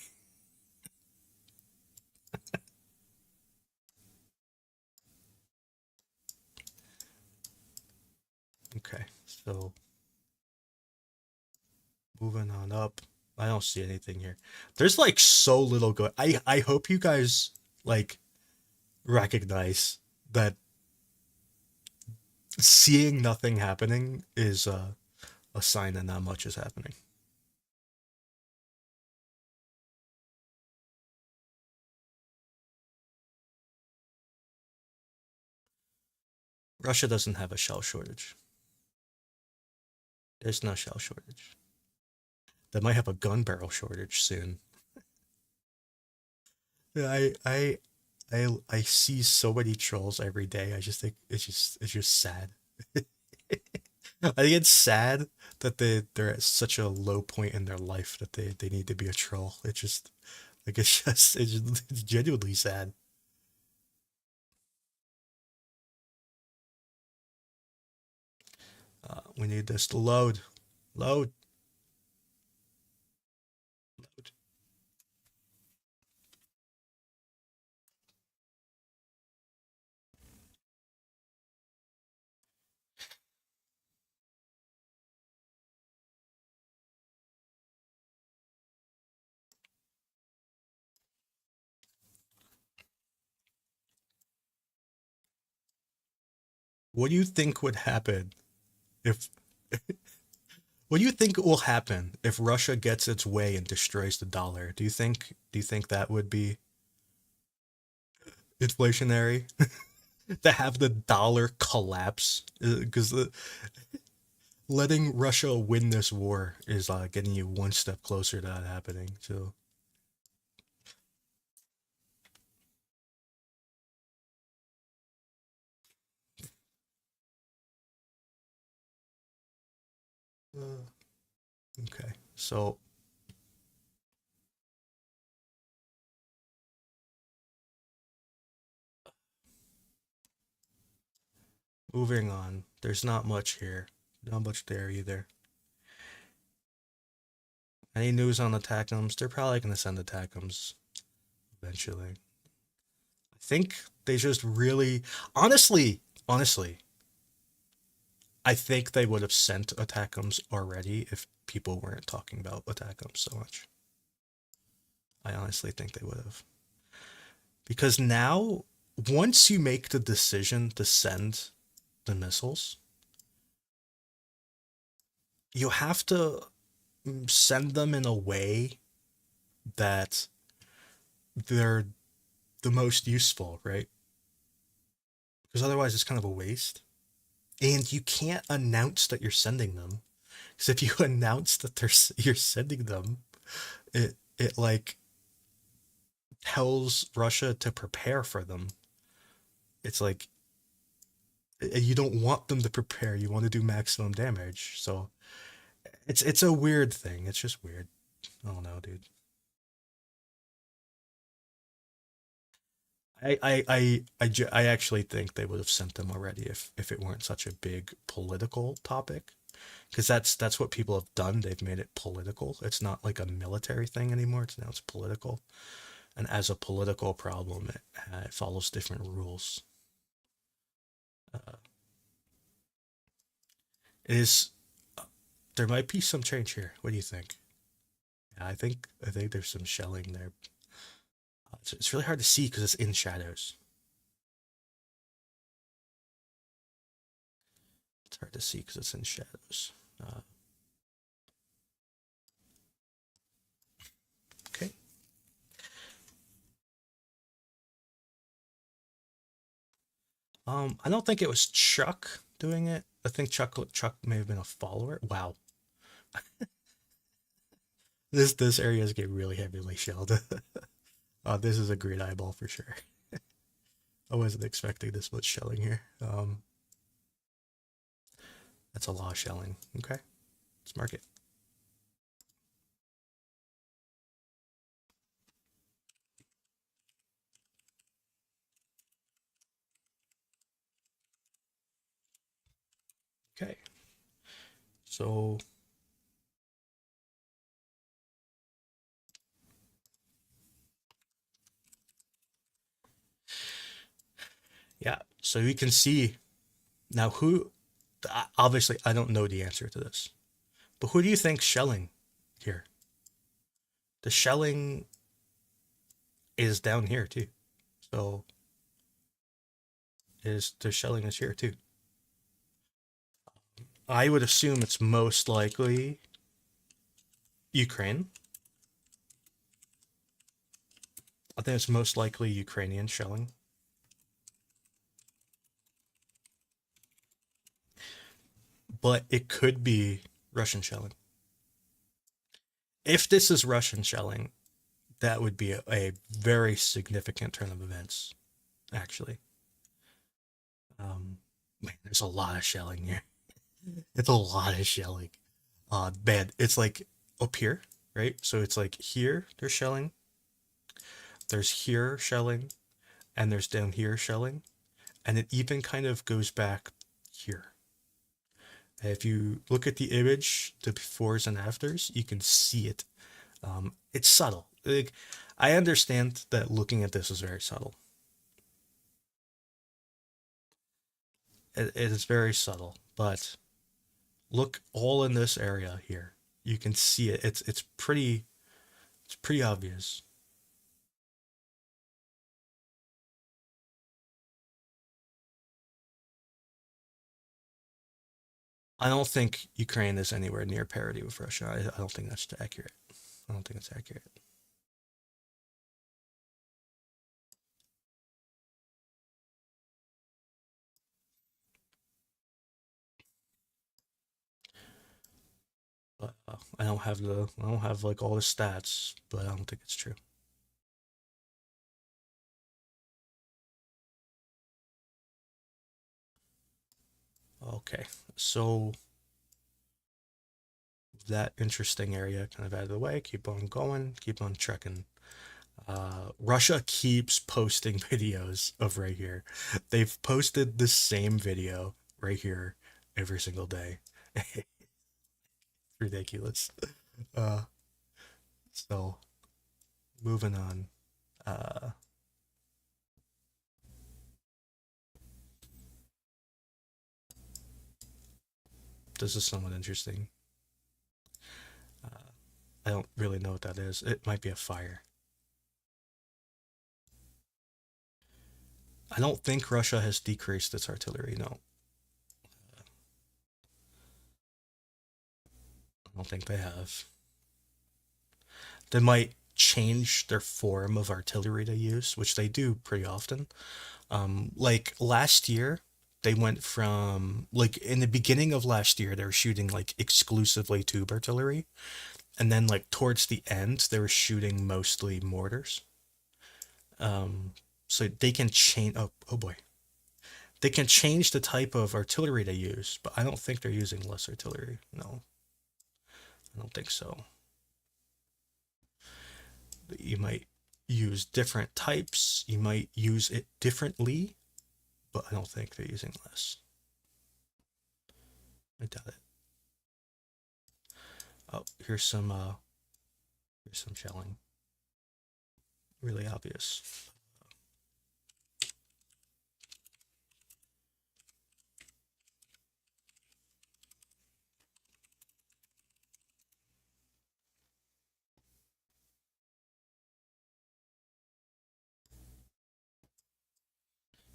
Okay, so moving on up. I don't see anything here. There's like so little going. I hope you guys like recognize that seeing nothing happening is a sign that not much is happening. Russia doesn't have a shell shortage. There's no shell shortage. They might have a gun barrel shortage soon. I see so many trolls every day. I just think it's just sad. I think it's sad that they're at such a low point in their life that they need to be a troll. It's just like it's genuinely sad. We need this to load, load, load. What do you think would happen if? What do you think will happen if Russia gets its way and destroys the dollar? Do you think that would be inflationary to have the dollar collapse? Because letting Russia win this war is getting you one step closer to that happening. So, okay. So moving on. There's not much here. Not much there either. Any news on the TACMs? They're probably going to send the TACMs eventually. I think they just really, honestly, I think they would have sent attackums already if people weren't talking about attackums so much. I honestly think they would have. Because now, once you make the decision to send the missiles, you have to send them in a way that they're the most useful, right? Because otherwise it's kind of a waste. And you can't announce that you're sending them. Because if you announce that you're sending them, it like tells Russia to prepare for them. It's like you don't want them to prepare. You want to do maximum damage. So it's a weird thing. It's just weird. I don't know, dude. I actually think they would have sent them already if it weren't such a big political topic. Because that's what people have done. They've made it political. It's not like a military thing anymore. It's political. And as a political problem, it follows different rules. Uh, it is there might be some change here. What do you think? Yeah, I think there's some shelling there. It's really hard to see because it's in shadows. It's hard to see because it's in shadows. Uh, okay. I don't think it was Chuck doing it. I think Chuck may have been a follower. Wow, this area is getting really heavily shelled. This is a great eyeball for sure. I wasn't expecting this much shelling here. That's a lot of shelling. Okay, let's mark it. So yeah, so you can see now who. Obviously, I don't know the answer to this, but who do you think shelling here? The shelling is down here too. So is the shelling is here too. I would assume it's most likely Ukraine. I think it's most likely Ukrainian shelling. But it could be Russian shelling. If this is Russian shelling, that would be a very significant turn of events, actually. Man, there's a lot of shelling here. It's a lot of shelling. Man, it's like up here, right? So it's like here, there's shelling. There's here shelling, and there's down here shelling, and it even kind of goes back here. If you look at the image, the befores and afters, you can see it. It's subtle. Like, I understand that looking at this is very subtle. It is very subtle, but look all in this area here. You can see it. It's pretty obvious. I don't think Ukraine is anywhere near parity with Russia. I don't think that's accurate. I don't think it's accurate. But I don't have like all the stats, but I don't think it's true. Okay, so that interesting area kind of out of the way. Keep on going. Keep on trekking. Russia keeps posting videos of right here. They've posted the same video right here every single day. Ridiculous. Uh, so moving on. Uh, this is somewhat interesting. Uh, I don't really know what that is. It might be a fire. I don't think Russia has decreased its artillery. No, I don't think they have. They might change their form of artillery they use, which they do pretty often. Like last year, they went from like in the beginning of last year, they were shooting like exclusively tube artillery, and then like towards the end, they were shooting mostly mortars. Um, so they can change. Oh boy, they can change the type of artillery they use, but I don't think they're using less artillery. No, I don't think so. You might use different types. You might use it differently, but I don't think they're using less. I doubt it. Oh, here's some shelling. Really obvious.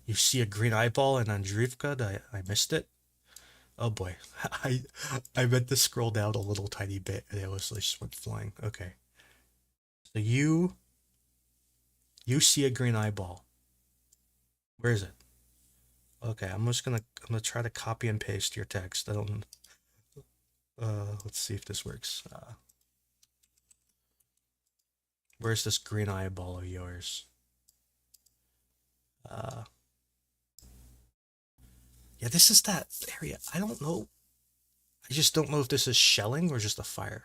You see a green eyeball in Andrivka. I missed it. Oh boy, I I meant to scroll down a little tiny bit and it was like just went flying. Okay, so you see a green eyeball. Where is it? Okay, I'm gonna try to copy and paste your text. I don't. Let's see if this works. Where's this green eyeball of yours? Uh, yeah, this is that area. I don't know. I just don't know if this is shelling or just a fire.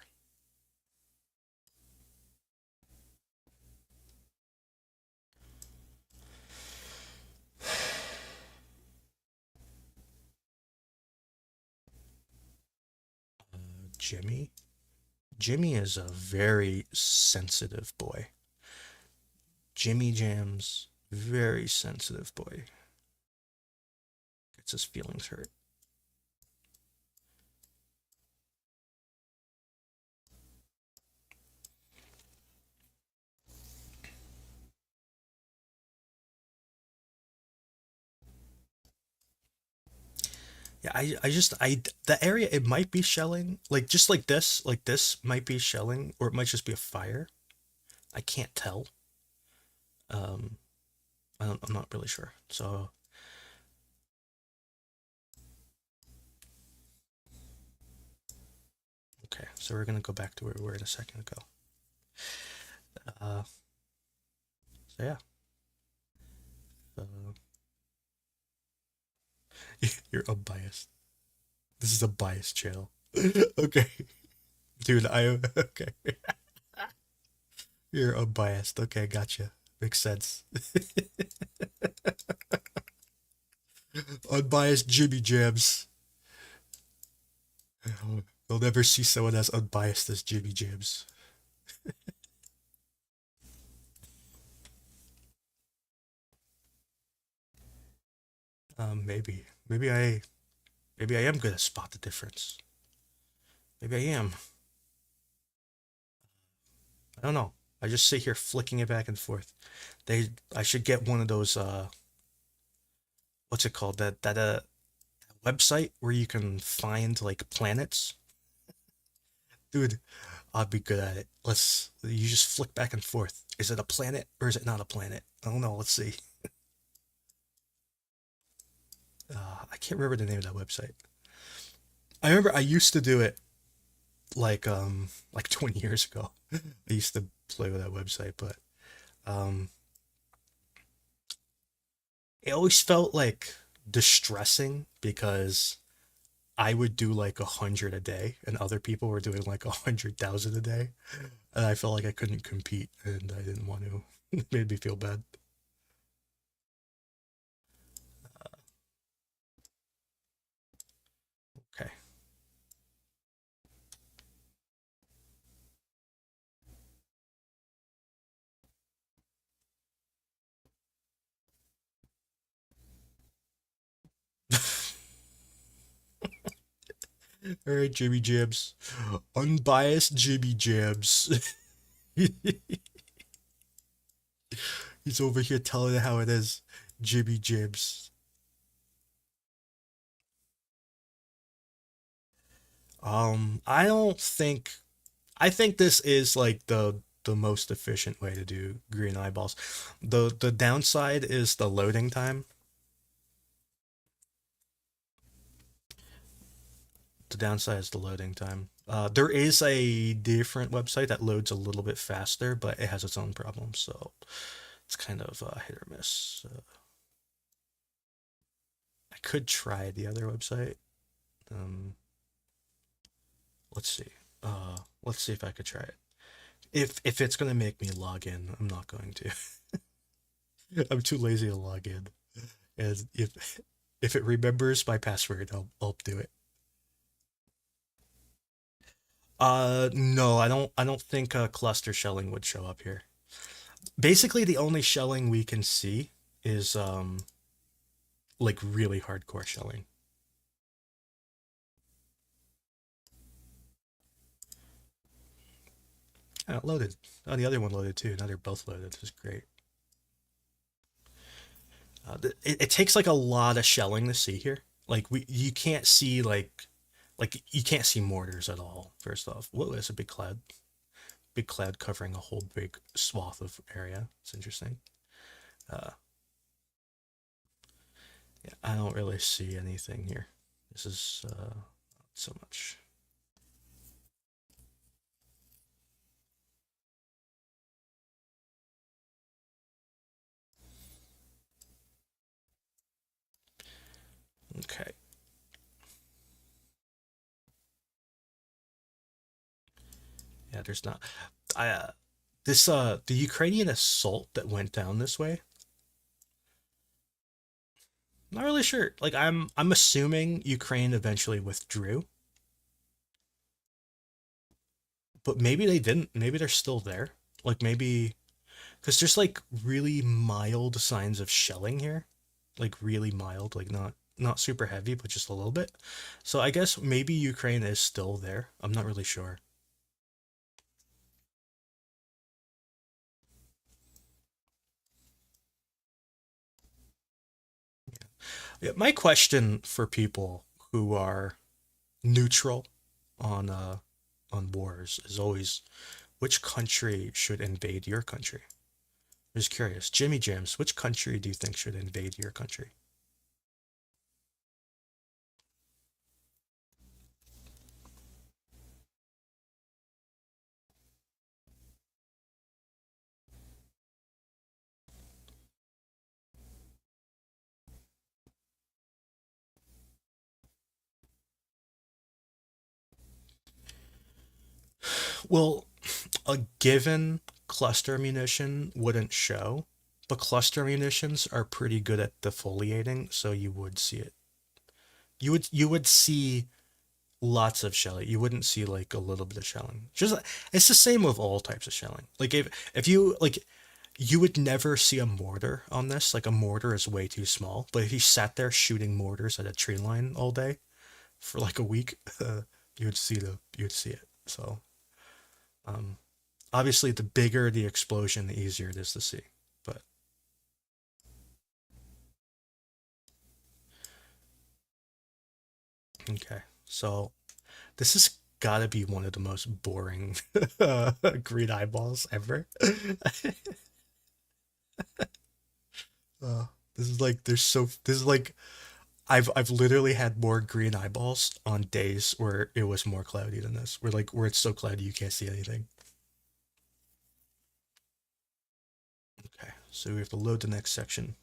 Jimmy. Jimmy is a very sensitive boy. Jimmy Jams, very sensitive boy. Gets his feelings hurt. Yeah, the area it might be shelling, like just like this might be shelling, or it might just be a fire. I can't tell. Um, I'm not really sure. So okay, so we're gonna go back to where we were in a second ago. Uh, so yeah, so you're unbiased. This is a biased channel. Okay, dude, I okay. You're unbiased. Okay, gotcha. Makes sense. Unbiased Jimmy Jams. You'll never see someone as unbiased as Jimmy Jams. Maybe, maybe I am good at spot the difference. Maybe I am. I don't know. I just sit here flicking it back and forth. I should get one of those. What's it called? That website where you can find like planets. Dude, I'd be good at it. You just flick back and forth. Is it a planet or is it not a planet? I don't know. Let's see. I can't remember the name of that website. I remember I used to do it like 20 years ago. I used to play with that website, but um, it always felt like distressing because I would do like 100 a day, and other people were doing like 100,000 a day, and I felt like I couldn't compete, and I didn't want to. It made me feel bad. Okay. All right, Jimmy Jabs. Unbiased Jimmy Jabs. He's over here telling it how it is. Jimmy Jabs. I don't think I think this is like the most efficient way to do green eyeballs. The downside is the loading time. The downside is the loading time. There is a different website that loads a little bit faster, but it has its own problems, so it's kind of hit or miss. I could try the other website. Um, let's see. Let's see if I could try it. If it's gonna make me log in, I'm not going to. I'm too lazy to log in. And if it remembers my password, I'll do it. No, I don't think cluster shelling would show up here. Basically, the only shelling we can see is like really hardcore shelling. Oh, it loaded. Oh, the other one loaded too. Now they're both loaded. This is great. It takes like a lot of shelling to see here. Like you can't see like you can't see mortars at all. First off, whoa, there's a big cloud covering a whole big swath of area. It's interesting. Uh, yeah, I don't really see anything here. This is not so much. Okay. Yeah, there's not. I this the Ukrainian assault that went down this way. Not really sure. Like I'm assuming Ukraine eventually withdrew. but maybe they didn't. Maybe they're still there. Like maybe because there's like really mild signs of shelling here, like really mild, like not super heavy, but just a little bit. So I guess maybe Ukraine is still there. I'm not really sure. Yeah, my question for people who are neutral on wars is always which country should invade your country? I'm just curious. Jimmy Jams, which country do you think should invade your country? Well, a given cluster munition wouldn't show, but cluster munitions are pretty good at defoliating, so you would see it. You would see lots of shelling. You wouldn't see like a little bit of shelling. Just it's the same with all types of shelling. Like if you like you would never see a mortar on this. Like a mortar is way too small. But if you sat there shooting mortars at a tree line all day for like a week, you would see it. So um, obviously, the bigger the explosion, the easier it is to see. But okay, so this has got to be one of the most boring green eyeballs ever. uh, this is like there's so this is like I've literally had more green eyeballs on days where it was more cloudy than this. Where it's so cloudy you can't see anything. Okay, so we have to load the next section.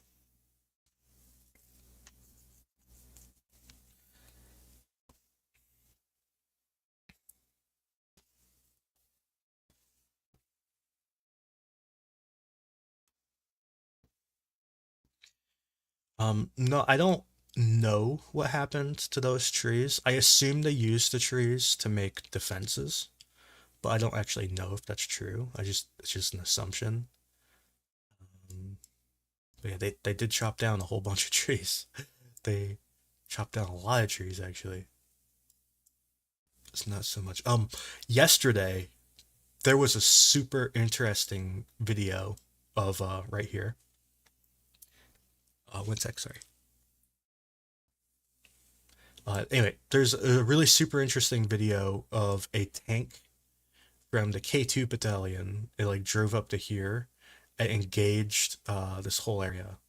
No, I don't know what happened to those trees. I assume they used the trees to make defenses, but I don't actually know if that's true. It's just an assumption. Um, but yeah, they did chop down a whole bunch of trees. They chopped down a lot of trees actually. It's not so much. Yesterday there was a super interesting video of right here. One sec, sorry. Anyway, there's a really super interesting video of a tank from the K2 battalion. It like drove up to here and engaged this whole area,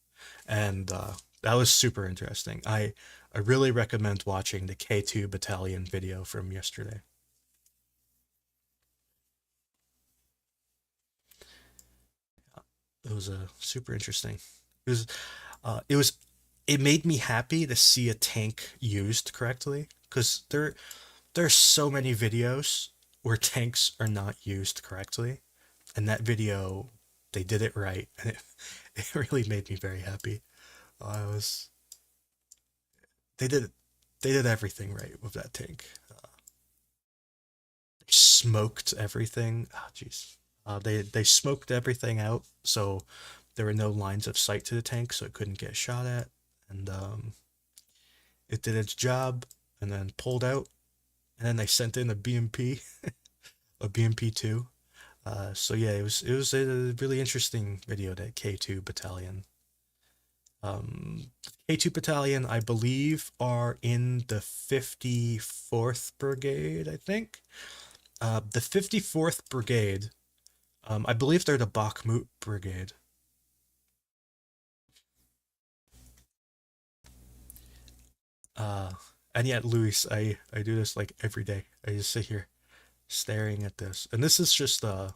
and that was super interesting. I really recommend watching the K2 battalion video from yesterday. It was super interesting. It was it was it made me happy to see a tank used correctly because there's so many videos where tanks are not used correctly, and that video they did it right, and it really made me very happy. I was they did they did everything right with that tank. They smoked everything. Oh, jeez. They smoked everything out, so there were no lines of sight to the tank, so it couldn't get shot at, and it did its job, and then pulled out, and then they sent in a BMP, a BMP two. So yeah, it was a really interesting video that K2 battalion. K2 battalion, I believe, are in the 54th Brigade. I think the 54th Brigade. I believe they're the Bakhmut Brigade. Uh, and yet, Luis, I do this like every day. I just sit here staring at this, and this is just the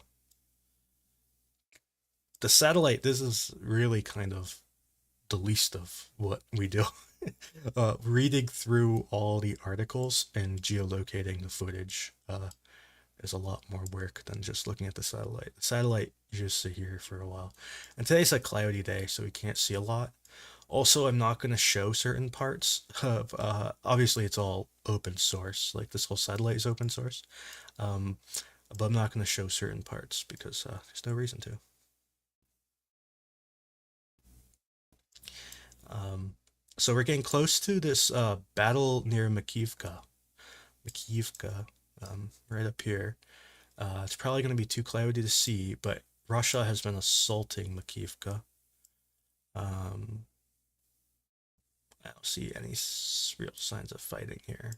satellite. This is really kind of the least of what we do. Reading through all the articles and geolocating the footage is a lot more work than just looking at the satellite. The satellite, you just sit here for a while. And today's a cloudy day, so we can't see a lot. Also, I'm not going to show certain parts of, obviously, it's all open source. Like this whole satellite is open source. Um, but I'm not going to show certain parts because there's no reason to. Um, so we're getting close to this battle near Makivka. Makivka, right up here. It's probably going to be too cloudy to see, but Russia has been assaulting Makivka. Um, I don't see any real signs of fighting here.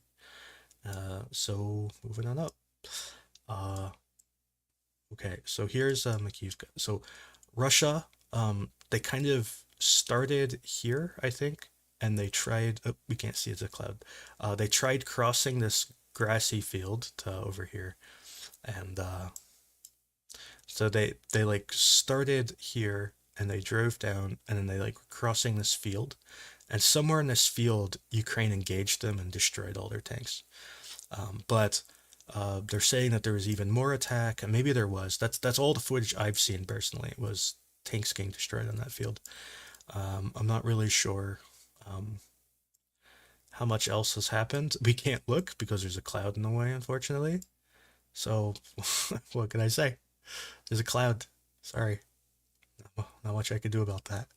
So moving on up. Uh, okay, so here's Makivka. So Russia, they kind of started here, I think, and they tried. Oh, we can't see it's a cloud. They tried crossing this grassy field to over here, and so they like started here and they drove down, and then they like were crossing this field, and somewhere in this field, Ukraine engaged them and destroyed all their tanks. But they're saying that there was even more attack, and maybe there was. That's all the footage I've seen personally. It was tanks getting destroyed on that field. I'm not really sure um, how much else has happened. We can't look because there's a cloud in the way, unfortunately. So, what can I say? There's a cloud. Sorry, not much I can do about that.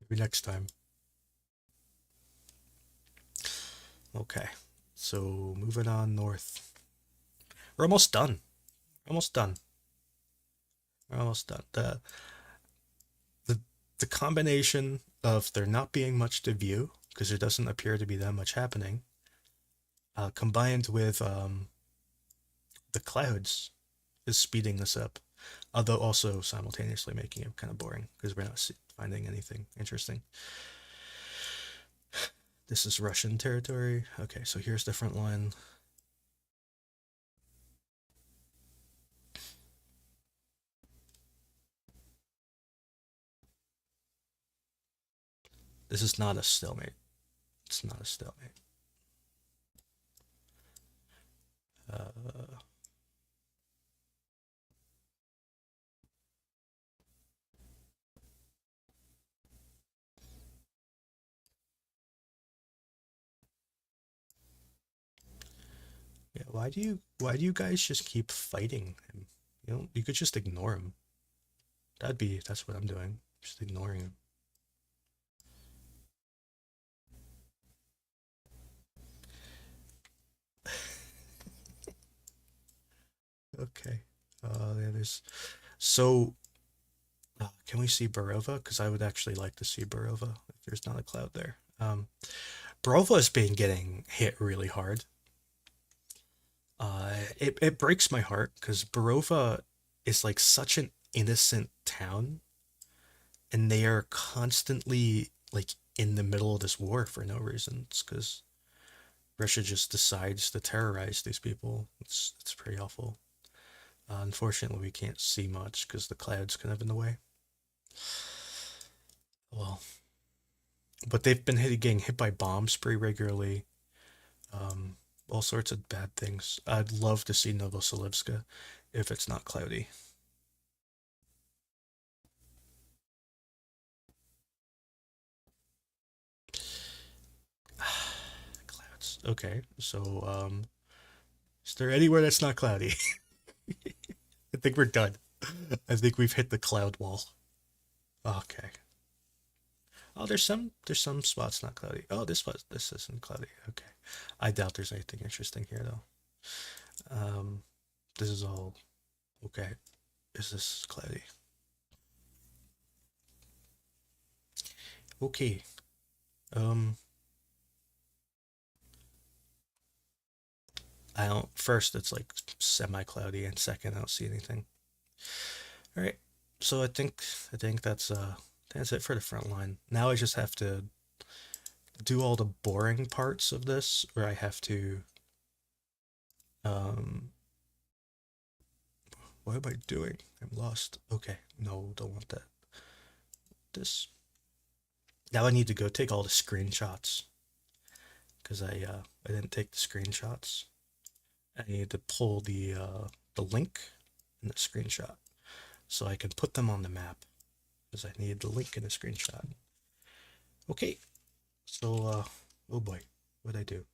Maybe next time. Okay, so moving on north. We're almost done. Almost done. We're almost done. The the combination of there not being much to view because there doesn't appear to be that much happening, combined with the clouds, is speeding this up, although also simultaneously making it kind of boring because we're not finding anything interesting. This is Russian territory. Okay, so here's the front line. This is not a stalemate. It's not a stalemate. Uh, yeah, why do you guys just keep fighting him? You could just ignore him. That's what I'm doing. Just ignoring him. Okay. Yeah, there's so can we see Barova? Because I would actually like to see Barova if there's not a cloud there. Barova has been getting hit really hard. It breaks my heart because Barova is like such an innocent town, and they are constantly like in the middle of this war for no reason. It's because Russia just decides to terrorize these people. It's pretty awful. Unfortunately, we can't see much because the clouds kind of in the way. Well, but they've been getting hit by bombs pretty regularly. Um, all sorts of bad things. I'd love to see Novoselivska if it's not cloudy. Clouds. Okay, so is there anywhere that's not cloudy? I think we're done. I think we've hit the cloud wall. Okay. Oh, there's some spots not cloudy. Oh, this isn't cloudy. Okay. I doubt there's anything interesting here though. This is all okay. Is this cloudy? Okay. Um, I don't. First, it's like semi-cloudy, and second, I don't see anything. All right. So I think that's it for the front line. Now I just have to do all the boring parts of this, where I have to um. What am I doing? I'm lost. Okay. No, don't want that. This. Now I need to go take all the screenshots because I didn't take the screenshots. I need to pull the link in the screenshot so I can put them on the map because I need the link in the screenshot. Okay, so oh boy, what'd I do?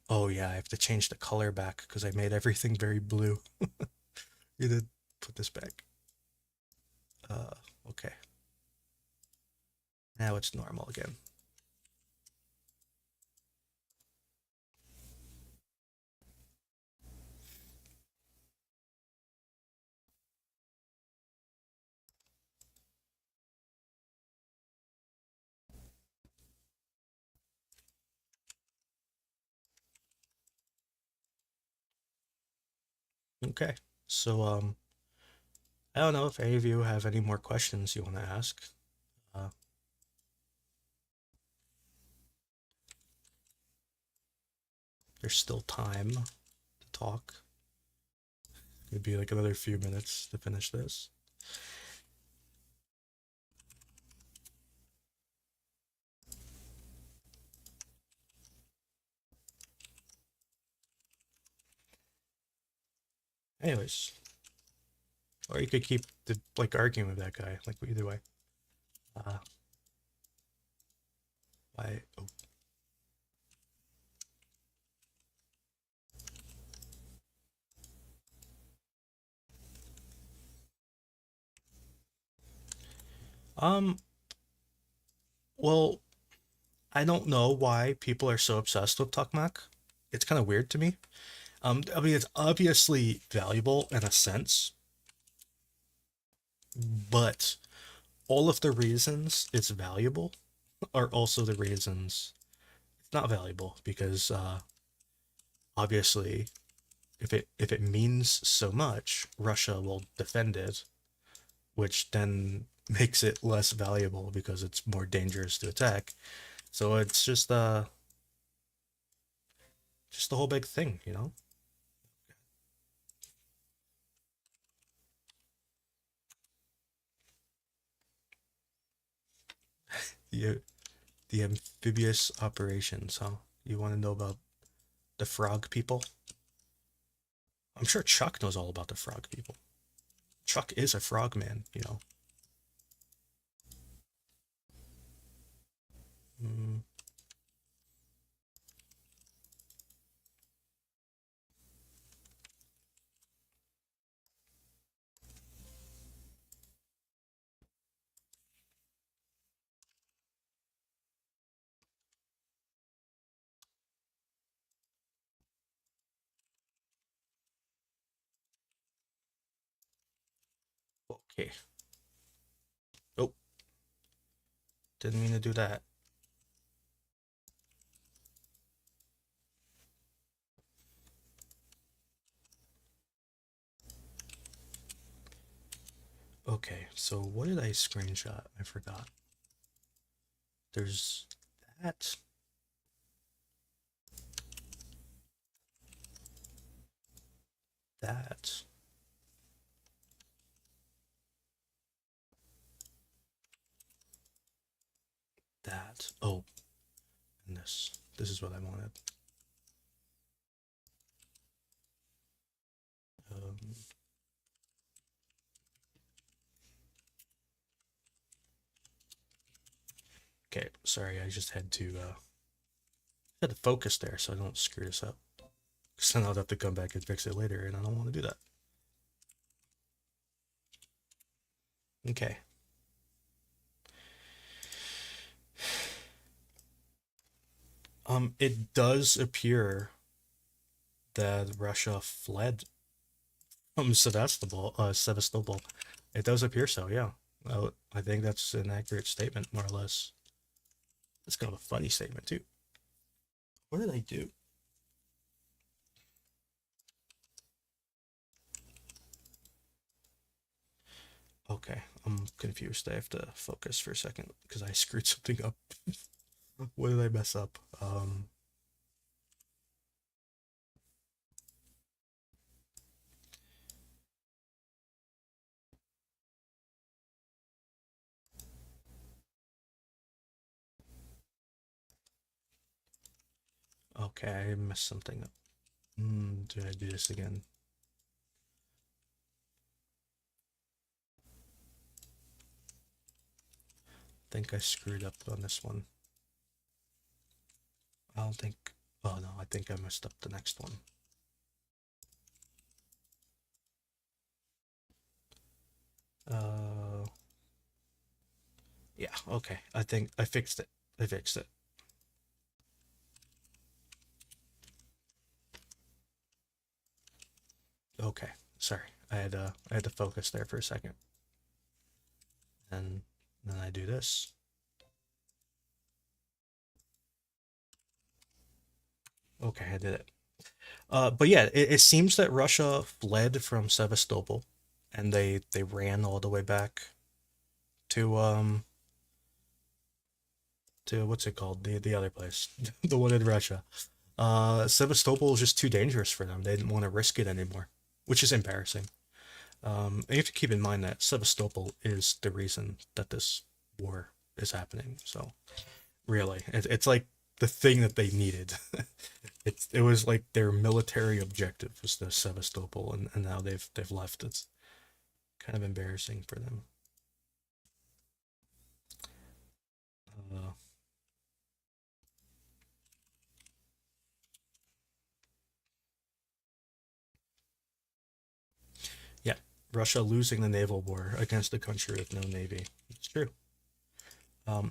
Oh yeah, I have to change the color back because I made everything very blue. You did put this back. Uh, okay. Now it's normal again. Okay. So I don't know if any of you have any more questions you want to ask. Uh, there's still time to talk. It'd be like another few minutes to finish this. Anyways, or you could keep the like arguing with that guy. Like either way. Uh, I oh, um. Well, I don't know why people are so obsessed with Tokmak. It's kind of weird to me. I mean, it's obviously valuable in a sense, but all of the reasons it's valuable are also the reasons it's not valuable because obviously if it means so much, Russia will defend it, which then makes it less valuable because it's more dangerous to attack. So it's just the whole big thing, you know? The the amphibious operations, huh? You want to know about the frog people? I'm sure Chuck knows all about the frog people. Chuck is a frogman, you know. Mm, okay. Oh, didn't mean to do that. Okay, so what did I screenshot? I forgot. There's that, that, that. Oh, and this. This is what I wanted. Um, okay, sorry, I just had to focus there so I don't screw this up. Because then I'll have to come back and fix it later, and I don't want to do that. Okay. It does appear that Russia fled from Sevastopol. It does appear so, yeah. I think that's an accurate statement, more or less. It's kind of a funny statement too. What did I do? Okay, I'm confused. I have to focus for a second because I screwed something up. What did I mess up? Okay, I messed something up. Did I do this again? I think I screwed up on this one. I don't think. Oh no, I think I messed up the next one. Uh, yeah, okay. I think I fixed it. I fixed it. Okay, sorry. I had to focus there for a second, and then I do this. Okay, I did it. But yeah, it seems that Russia fled from Sevastopol, and they ran all the way back to to what's it called, the other place, the one in Russia. Sevastopol is just too dangerous for them. They didn't want to risk it anymore, which is embarrassing. And you have to keep in mind that Sevastopol is the reason that this war is happening. So really, it's like the thing that they needed. It was like their military objective was the Sevastopol, and now they've left. It's kind of embarrassing for them. Uh, yeah, Russia losing the naval war against a country with no navy. It's true.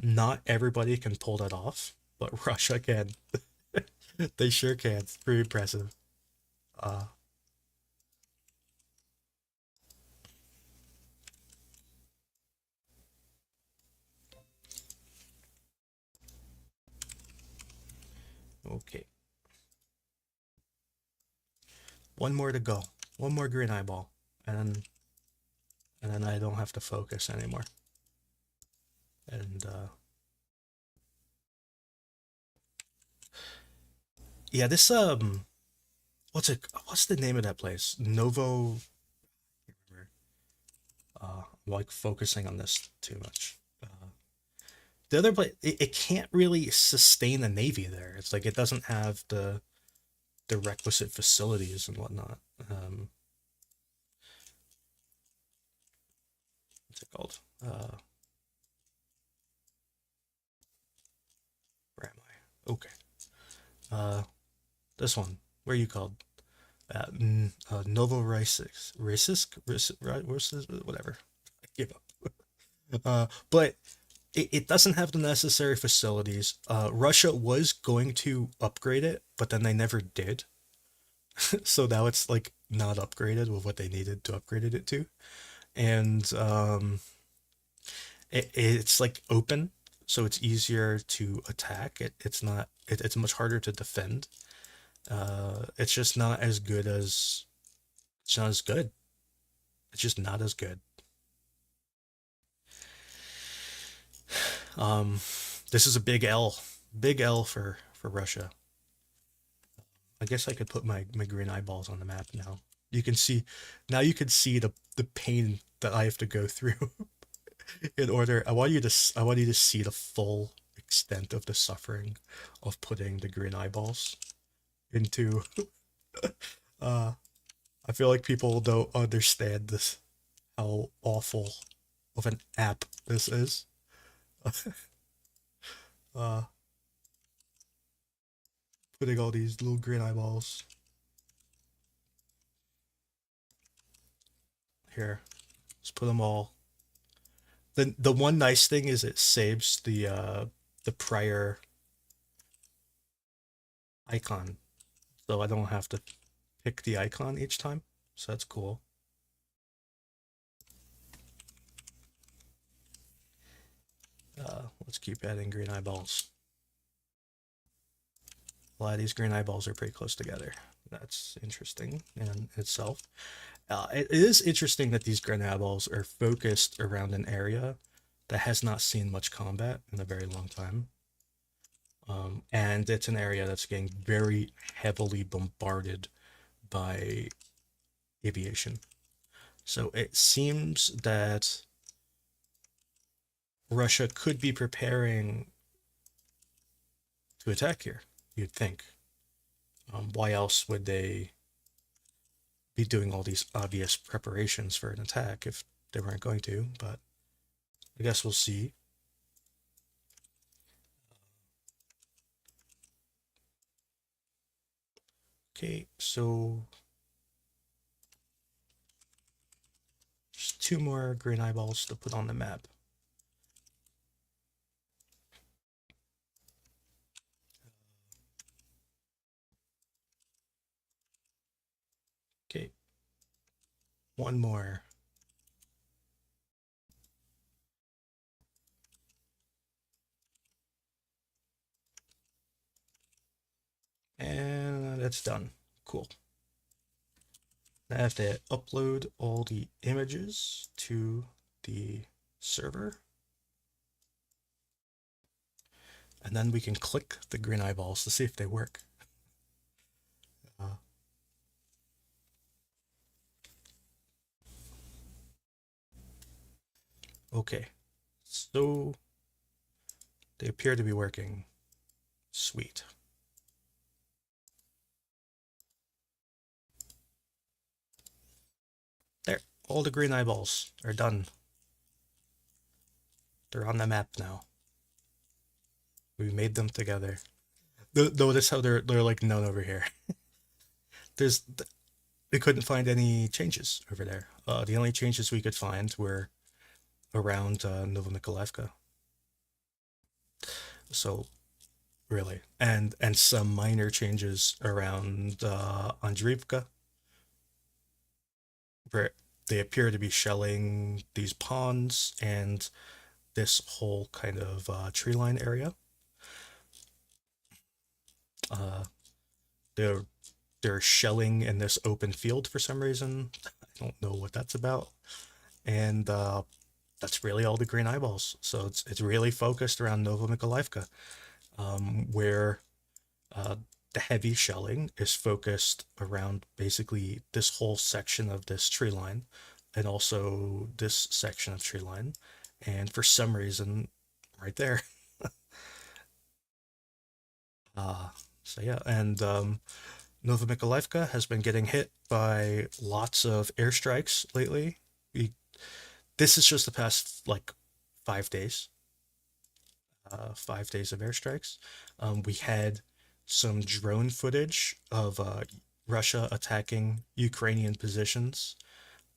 Not everybody can pull that off, but Russia can. They sure can. It's pretty impressive. Uh, okay, one more to go. One more green eyeball, and then I don't have to focus anymore. And yeah, this what's the name of that place? Novo. I'm like focusing on this too much. The other place, it can't really sustain a navy there. It's like it doesn't have the requisite facilities and whatnot. What's it called? Where am I? Okay. Uh, this one. Where are you called? Novo whatever. I give up. But it doesn't have the necessary facilities. Russia was going to upgrade it, but then they never did. So now it's like not upgraded with what they needed to upgrade it to. And it's like open, so it's easier to attack. It's not. It's much harder to defend. It's just not as good as. It's not as good. It's just not as good. Um, this is a big L for Russia. I guess I could put my green eyeballs on the map now. You can see, now you can see the pain that I have to go through in order. I want you to see the full extent of the suffering of putting the green eyeballs into. Uh, I feel like people don't understand this, how awful of an app this is. Uh, Putting all these little green eyeballs here. Let's put them all. The one nice thing is it saves the prior icon, so I don't have to pick the icon each time. So that's cool. Let's keep adding green eyeballs. A lot of these green eyeballs are pretty close together. That's interesting in itself. It is interesting that these green eyeballs are focused around an area that has not seen much combat in a very long time. And it's an area that's getting very heavily bombarded by aviation. So it seems that Russia could be preparing to attack here, you'd think. Why else would they be doing all these obvious preparations for an attack if they weren't going to? But I guess we'll see. Okay, so just two more green eyeballs to put on the map. Okay, one more. And that's done. Cool. Now I have to upload all the images to the server. And then we can click the green eyeballs to see if they work. Uh, okay, so they appear to be working. Sweet. There, all the green eyeballs are done. They're on the map now. We made them together. Notice how they're like none over here. There's we couldn't find any changes over there. The only changes we could find were around Nova Dvorika. So really, and some minor changes around Andrivka, where they appear to be shelling these ponds and this whole kind of tree line area. Uh, they're they're shelling in this open field for some reason. I don't know what that's about, and that's really all the green eyeballs. So it's really focused around Nova Mykolaiv, where uh, the heavy shelling is focused around basically this whole section of this tree line, and also this section of tree line, and for some reason, right there. Uh, so yeah, and Nova Mykolaiv has been getting hit by lots of airstrikes lately. We, this is just the past like 5 days, 5 days of airstrikes. We had some drone footage of Russia attacking Ukrainian positions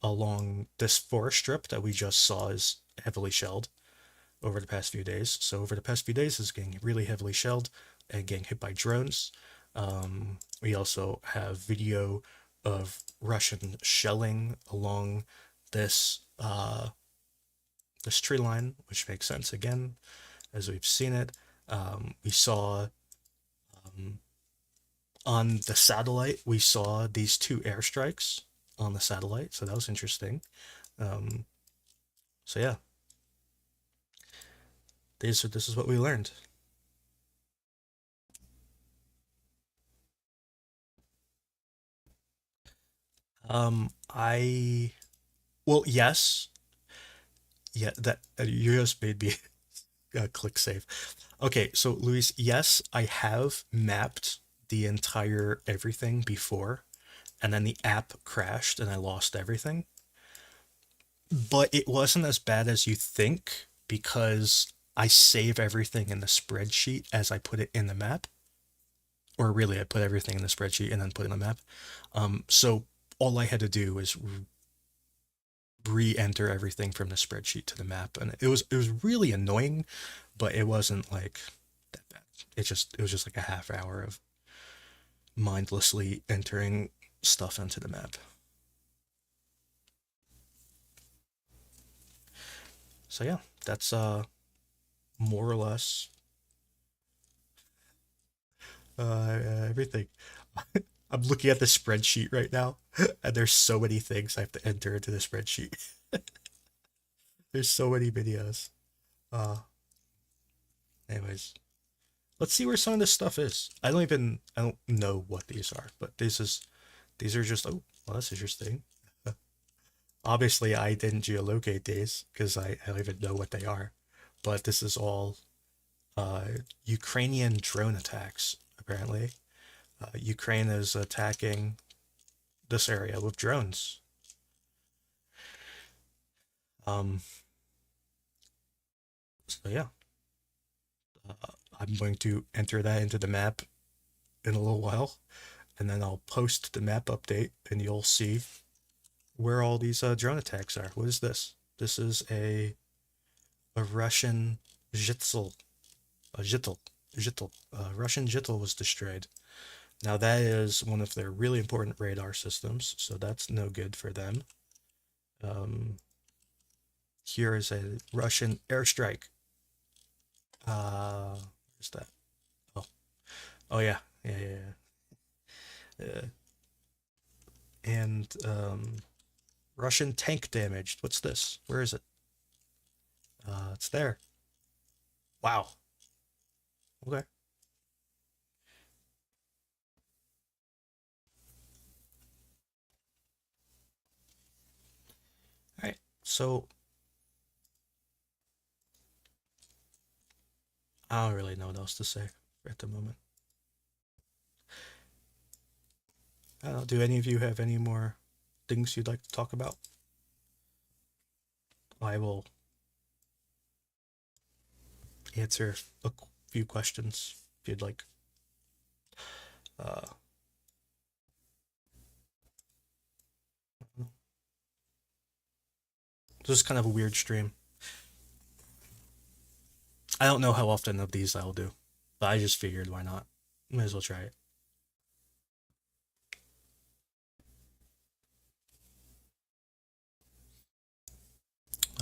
along this forest strip that we just saw is heavily shelled over the past few days. So over the past few days, it's getting really heavily shelled and getting hit by drones. We also have video of Russian shelling along this this tree line, which makes sense again as we've seen it. We saw on the satellite, we saw these two airstrikes on the satellite, so that was interesting. Um, so yeah, this is what we learned. I well, yes, yeah, that you just made me click save. Okay, so Luis, yes, I have mapped the entire everything before, and then the app crashed and I lost everything. But it wasn't as bad as you think because I save everything in the spreadsheet as I put it in the map. Or really, I put everything in the spreadsheet and then put it in the map. So all I had to do was re-enter everything from the spreadsheet to the map, and it was really annoying, but it wasn't like that bad. It was just like a half hour of mindlessly entering stuff into the map. So yeah, that's more or less everything. I'm looking at the spreadsheet right now, and there's so many things I have to enter into the spreadsheet. There's so many videos. Uh, anyways, let's see where some of this stuff is. I don't know what these are, but these are just, oh, well, that's interesting. Obviously, I didn't geolocate these because I don't even know what they are, but this is all uh, Ukrainian drone attacks, apparently. Ukraine is attacking this area with drones. Um, so yeah, I'm going to enter that into the map in a little while, and then I'll post the map update, and you'll see where all these drone attacks are. What is this? This is a Russian Zhitzel, a Zhittel, Zhittel. Russian Zhittel was destroyed. Now that is one of their really important radar systems, so that's no good for them. Here is a Russian airstrike. Where's that? Oh, oh yeah, yeah, yeah, yeah. And Russian tank damaged. What's this? Where is it? It's there. Wow. Okay. All right. So I don't really know what else to say at the moment. I don't know. Do any of you have any more things you'd like to talk about? I will answer a few questions if you'd like. Uh, this is kind of a weird stream. I don't know how often of these I'll do, but I just figured why not? Might as well try it.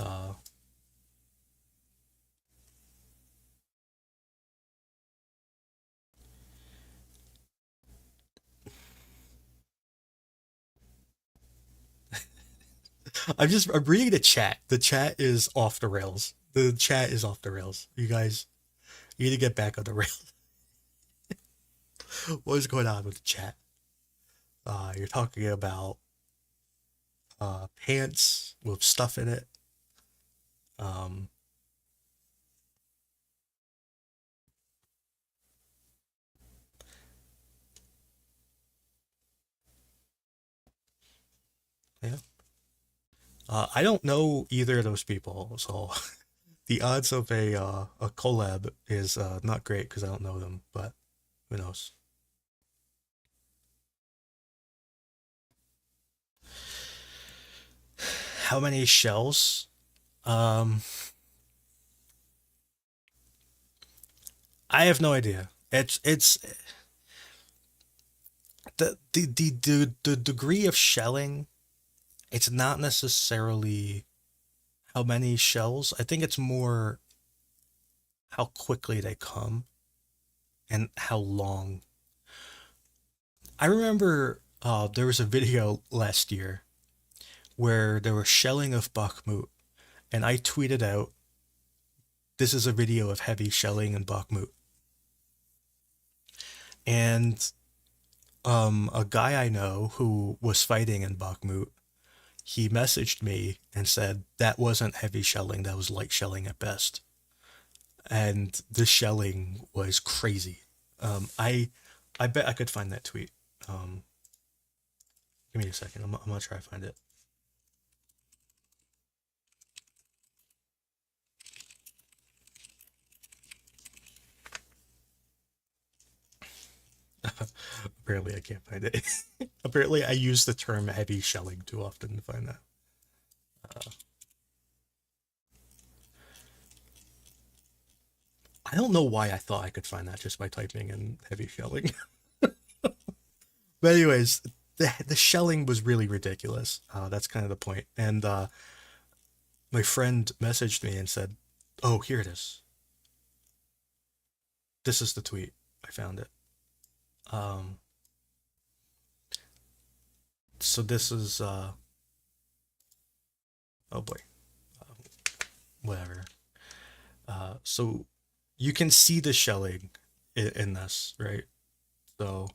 Uh, I'm reading the chat. The chat is off the rails. The chat is off the rails. You guys need to get back on the rails. What is going on with the chat? You're talking about pants with stuff in it. Um, yeah. I don't know either of those people, so the odds of a collab is not great because I don't know them. But who knows? How many shells? Um, I have no idea. It's the degree of shelling. It's not necessarily how many shells. I think it's more how quickly they come and how long. I remember there was a video last year where there was shelling of Bakhmut, and I tweeted out, "This is a video of heavy shelling in Bakhmut." And a guy I know who was fighting in Bakhmut, he messaged me and said that wasn't heavy shelling, that was light shelling at best. And the shelling was crazy. I bet I could find that tweet. Um, Give me a second. I'm gonna try to find it. Apparently, I can't find it. Apparently, I use the term heavy shelling too often to find that. Uh, I don't know why I thought I could find that just by typing in heavy shelling. But anyways, the shelling was really ridiculous. That's kind of the point. And my friend messaged me and said, "Oh, here it is. This is the tweet. I found it." Um, so this is oh boy, uh, whatever. So you can see the shelling in this, right? So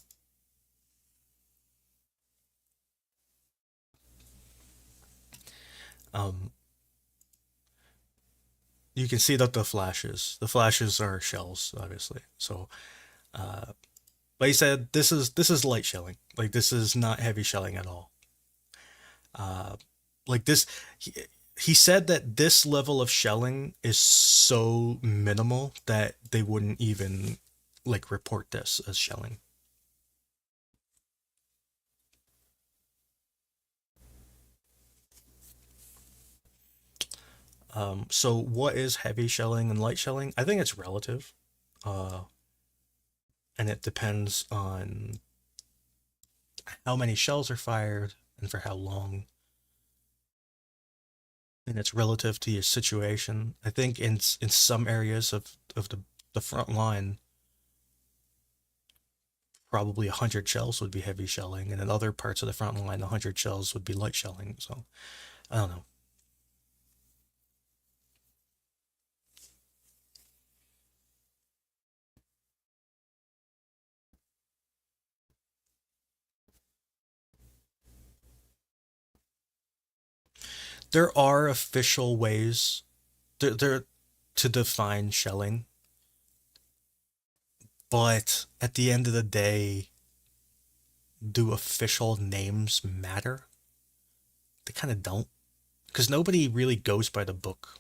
um, you can see that the flashes are shells, obviously. So uh, but he said this is light shelling. Like this is not heavy shelling at all. Uh, like this, he said that this level of shelling is so minimal that they wouldn't even like report this as shelling. So what is heavy shelling and light shelling? I think it's relative, uh, and it depends on how many shells are fired and for how long, and it's relative to your situation. I think in some areas of the front line, probably 100 shells would be heavy shelling, and in other parts of the front line, 100 shells would be light shelling. So I don't know. There are official ways there to define shelling, but at the end of the day, do official names matter? They kind of don't, because nobody really goes by the book.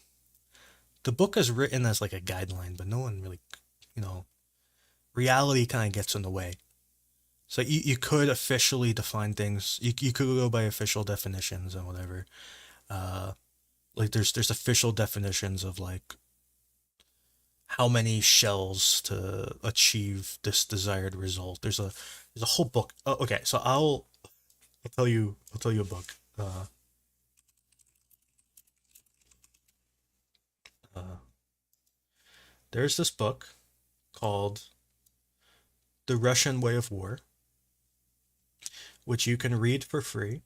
The book is written as like a guideline, but no one really, you know, reality kind of gets in the way. So you could officially define things. You could go by official definitions and whatever. Uh, like there's official definitions of like how many shells to achieve this desired result. There's a whole book. Oh, okay, so I'll tell you a book. Uh, there's this book called The Russian Way of War, which you can read for free.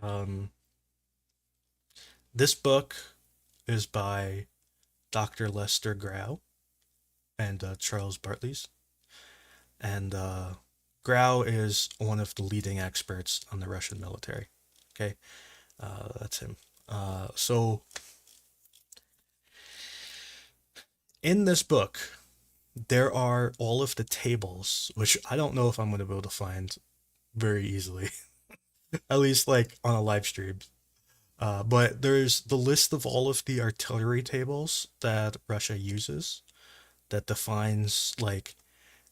Um, this book is by Dr. Lester Grau and Charles Bartleys. And Grau is one of the leading experts on the Russian military. Okay, that's him. So in this book, there are all of the tables, which I don't know if I'm going to be able to find very easily, at least like on a live stream. But there's the list of all of the artillery tables that Russia uses that defines like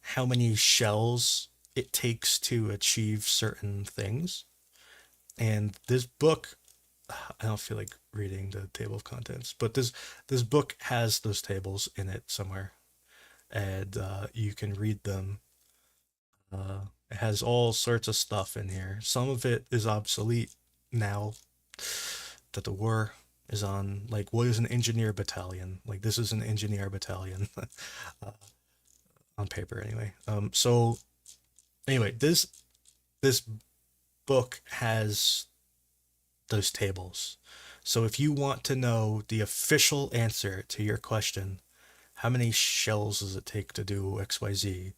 how many shells it takes to achieve certain things. And this book, I don't feel like reading the table of contents, but this book has those tables in it somewhere, and you can read them. It has all sorts of stuff in here. Some of it is obsolete now that the war is on. Like, what is an engineer battalion? Like, this is an engineer battalion on paper, anyway. So anyway, this book has those tables. So if you want to know the official answer to your question, how many shells does it take to do XYZ?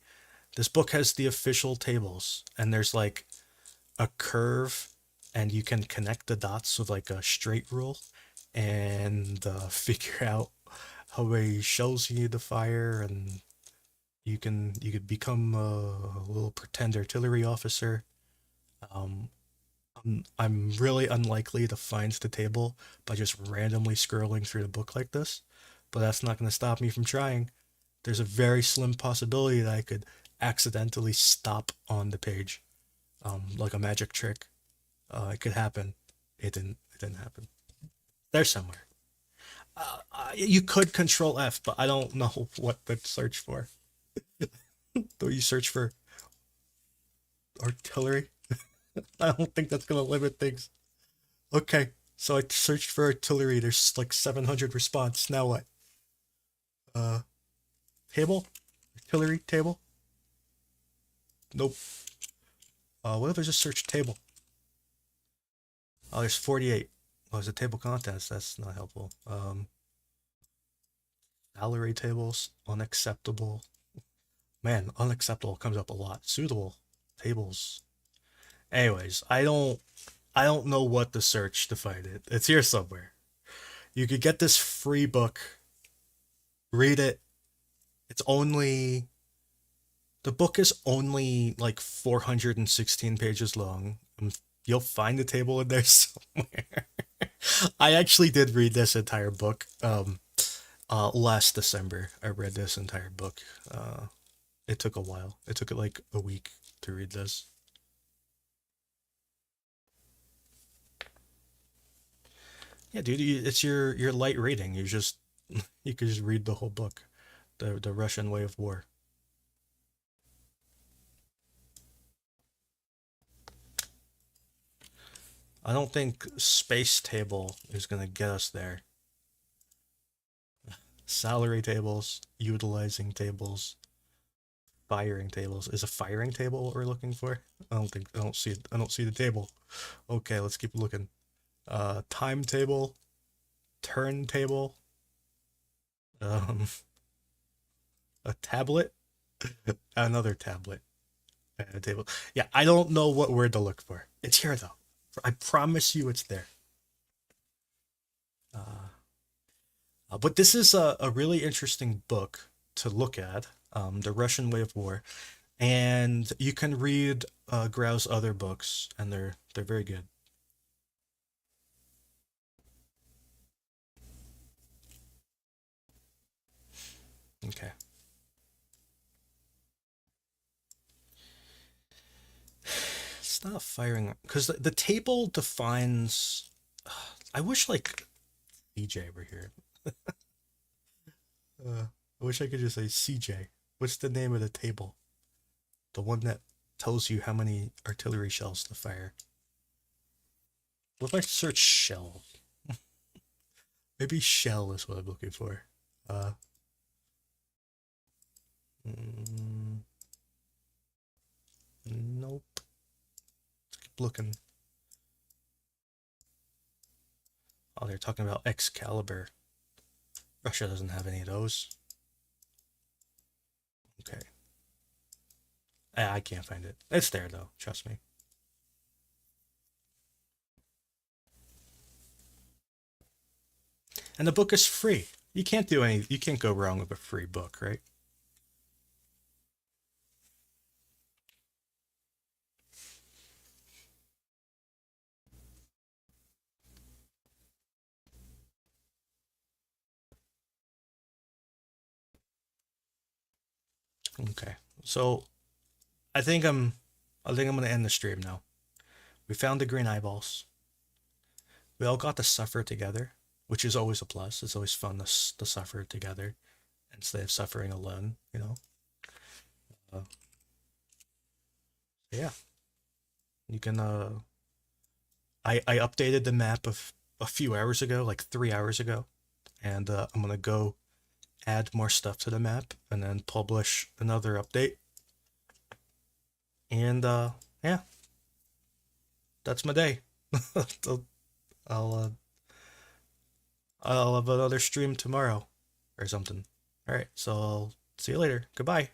This book has the official tables, and there's like a curve, and you can connect the dots with like a straight rule and figure out how many shells you need to fire, and you could become a little pretend artillery officer. Um, I'm really unlikely to find the table by just randomly scrolling through the book like this, but that's not going to stop me from trying. There's a very slim possibility that I could accidentally stop on the page, like a magic trick. It could happen. It didn't. It didn't happen. There's somewhere. You could Control F, but I don't know what to search for. Do you search for artillery? I don't think that's gonna limit things. Okay, so I searched for artillery. There's like 700 response. Now what? Uh, Table? Artillery table? Nope. What if I just search table? Oh, there's 48. Oh, there's a table contents. That's not helpful. Salary tables, unacceptable. Man, unacceptable comes up a lot. Suitable tables. Anyways, I don't know what to search to find it. It's here somewhere. You could get this free book, read it. It's only the book is only like 416 pages long. You'll find the table in there somewhere. I actually did read this entire book. Last December, I read this entire book. It took a while. It took like a week to read this. Yeah, dude, it's your light reading. You just you could just read the whole book, the Russian way of war. I don't think space table is gonna get us there. Salary tables, utilizing tables, firing tables. Is a firing table what we're looking for? I don't see it. I don't see the table. Okay, let's keep looking. Timetable, turntable, um, a tablet, another tablet, and a table. Yeah, I don't know what word to look for. It's here though. I promise you, it's there. Uh, but this is a really interesting book to look at. The Russian Way of War, and you can read Grau's other books, and they're very good. Okay. Stop firing because the table defines. I wish like CJ were here. I wish I could just say CJ. What's the name of the table? The one that tells you how many artillery shells to fire. What if I search shell? Maybe shell is what I'm looking for. Uh, mm, nope. Keep looking. Oh, they're talking about Excalibur. Russia doesn't have any of those. Okay. I can't find it. It's there though. Trust me. And the book is free. You can't do any. You can't go wrong with a free book, right? Okay. So I think I'm. I think I'm gonna end the stream now. We found the green eyeballs. We all got to suffer together, which is always a plus. It's always fun to suffer together instead of suffering alone. Uh, yeah. You can. I updated the map of a few hours ago, like 3 hours ago, and I'm gonna go add more stuff to the map and then publish another update. And yeah, that's my day. I'll I'll, uh, I'll have another stream tomorrow or something. All right, so I'll see you later. Goodbye.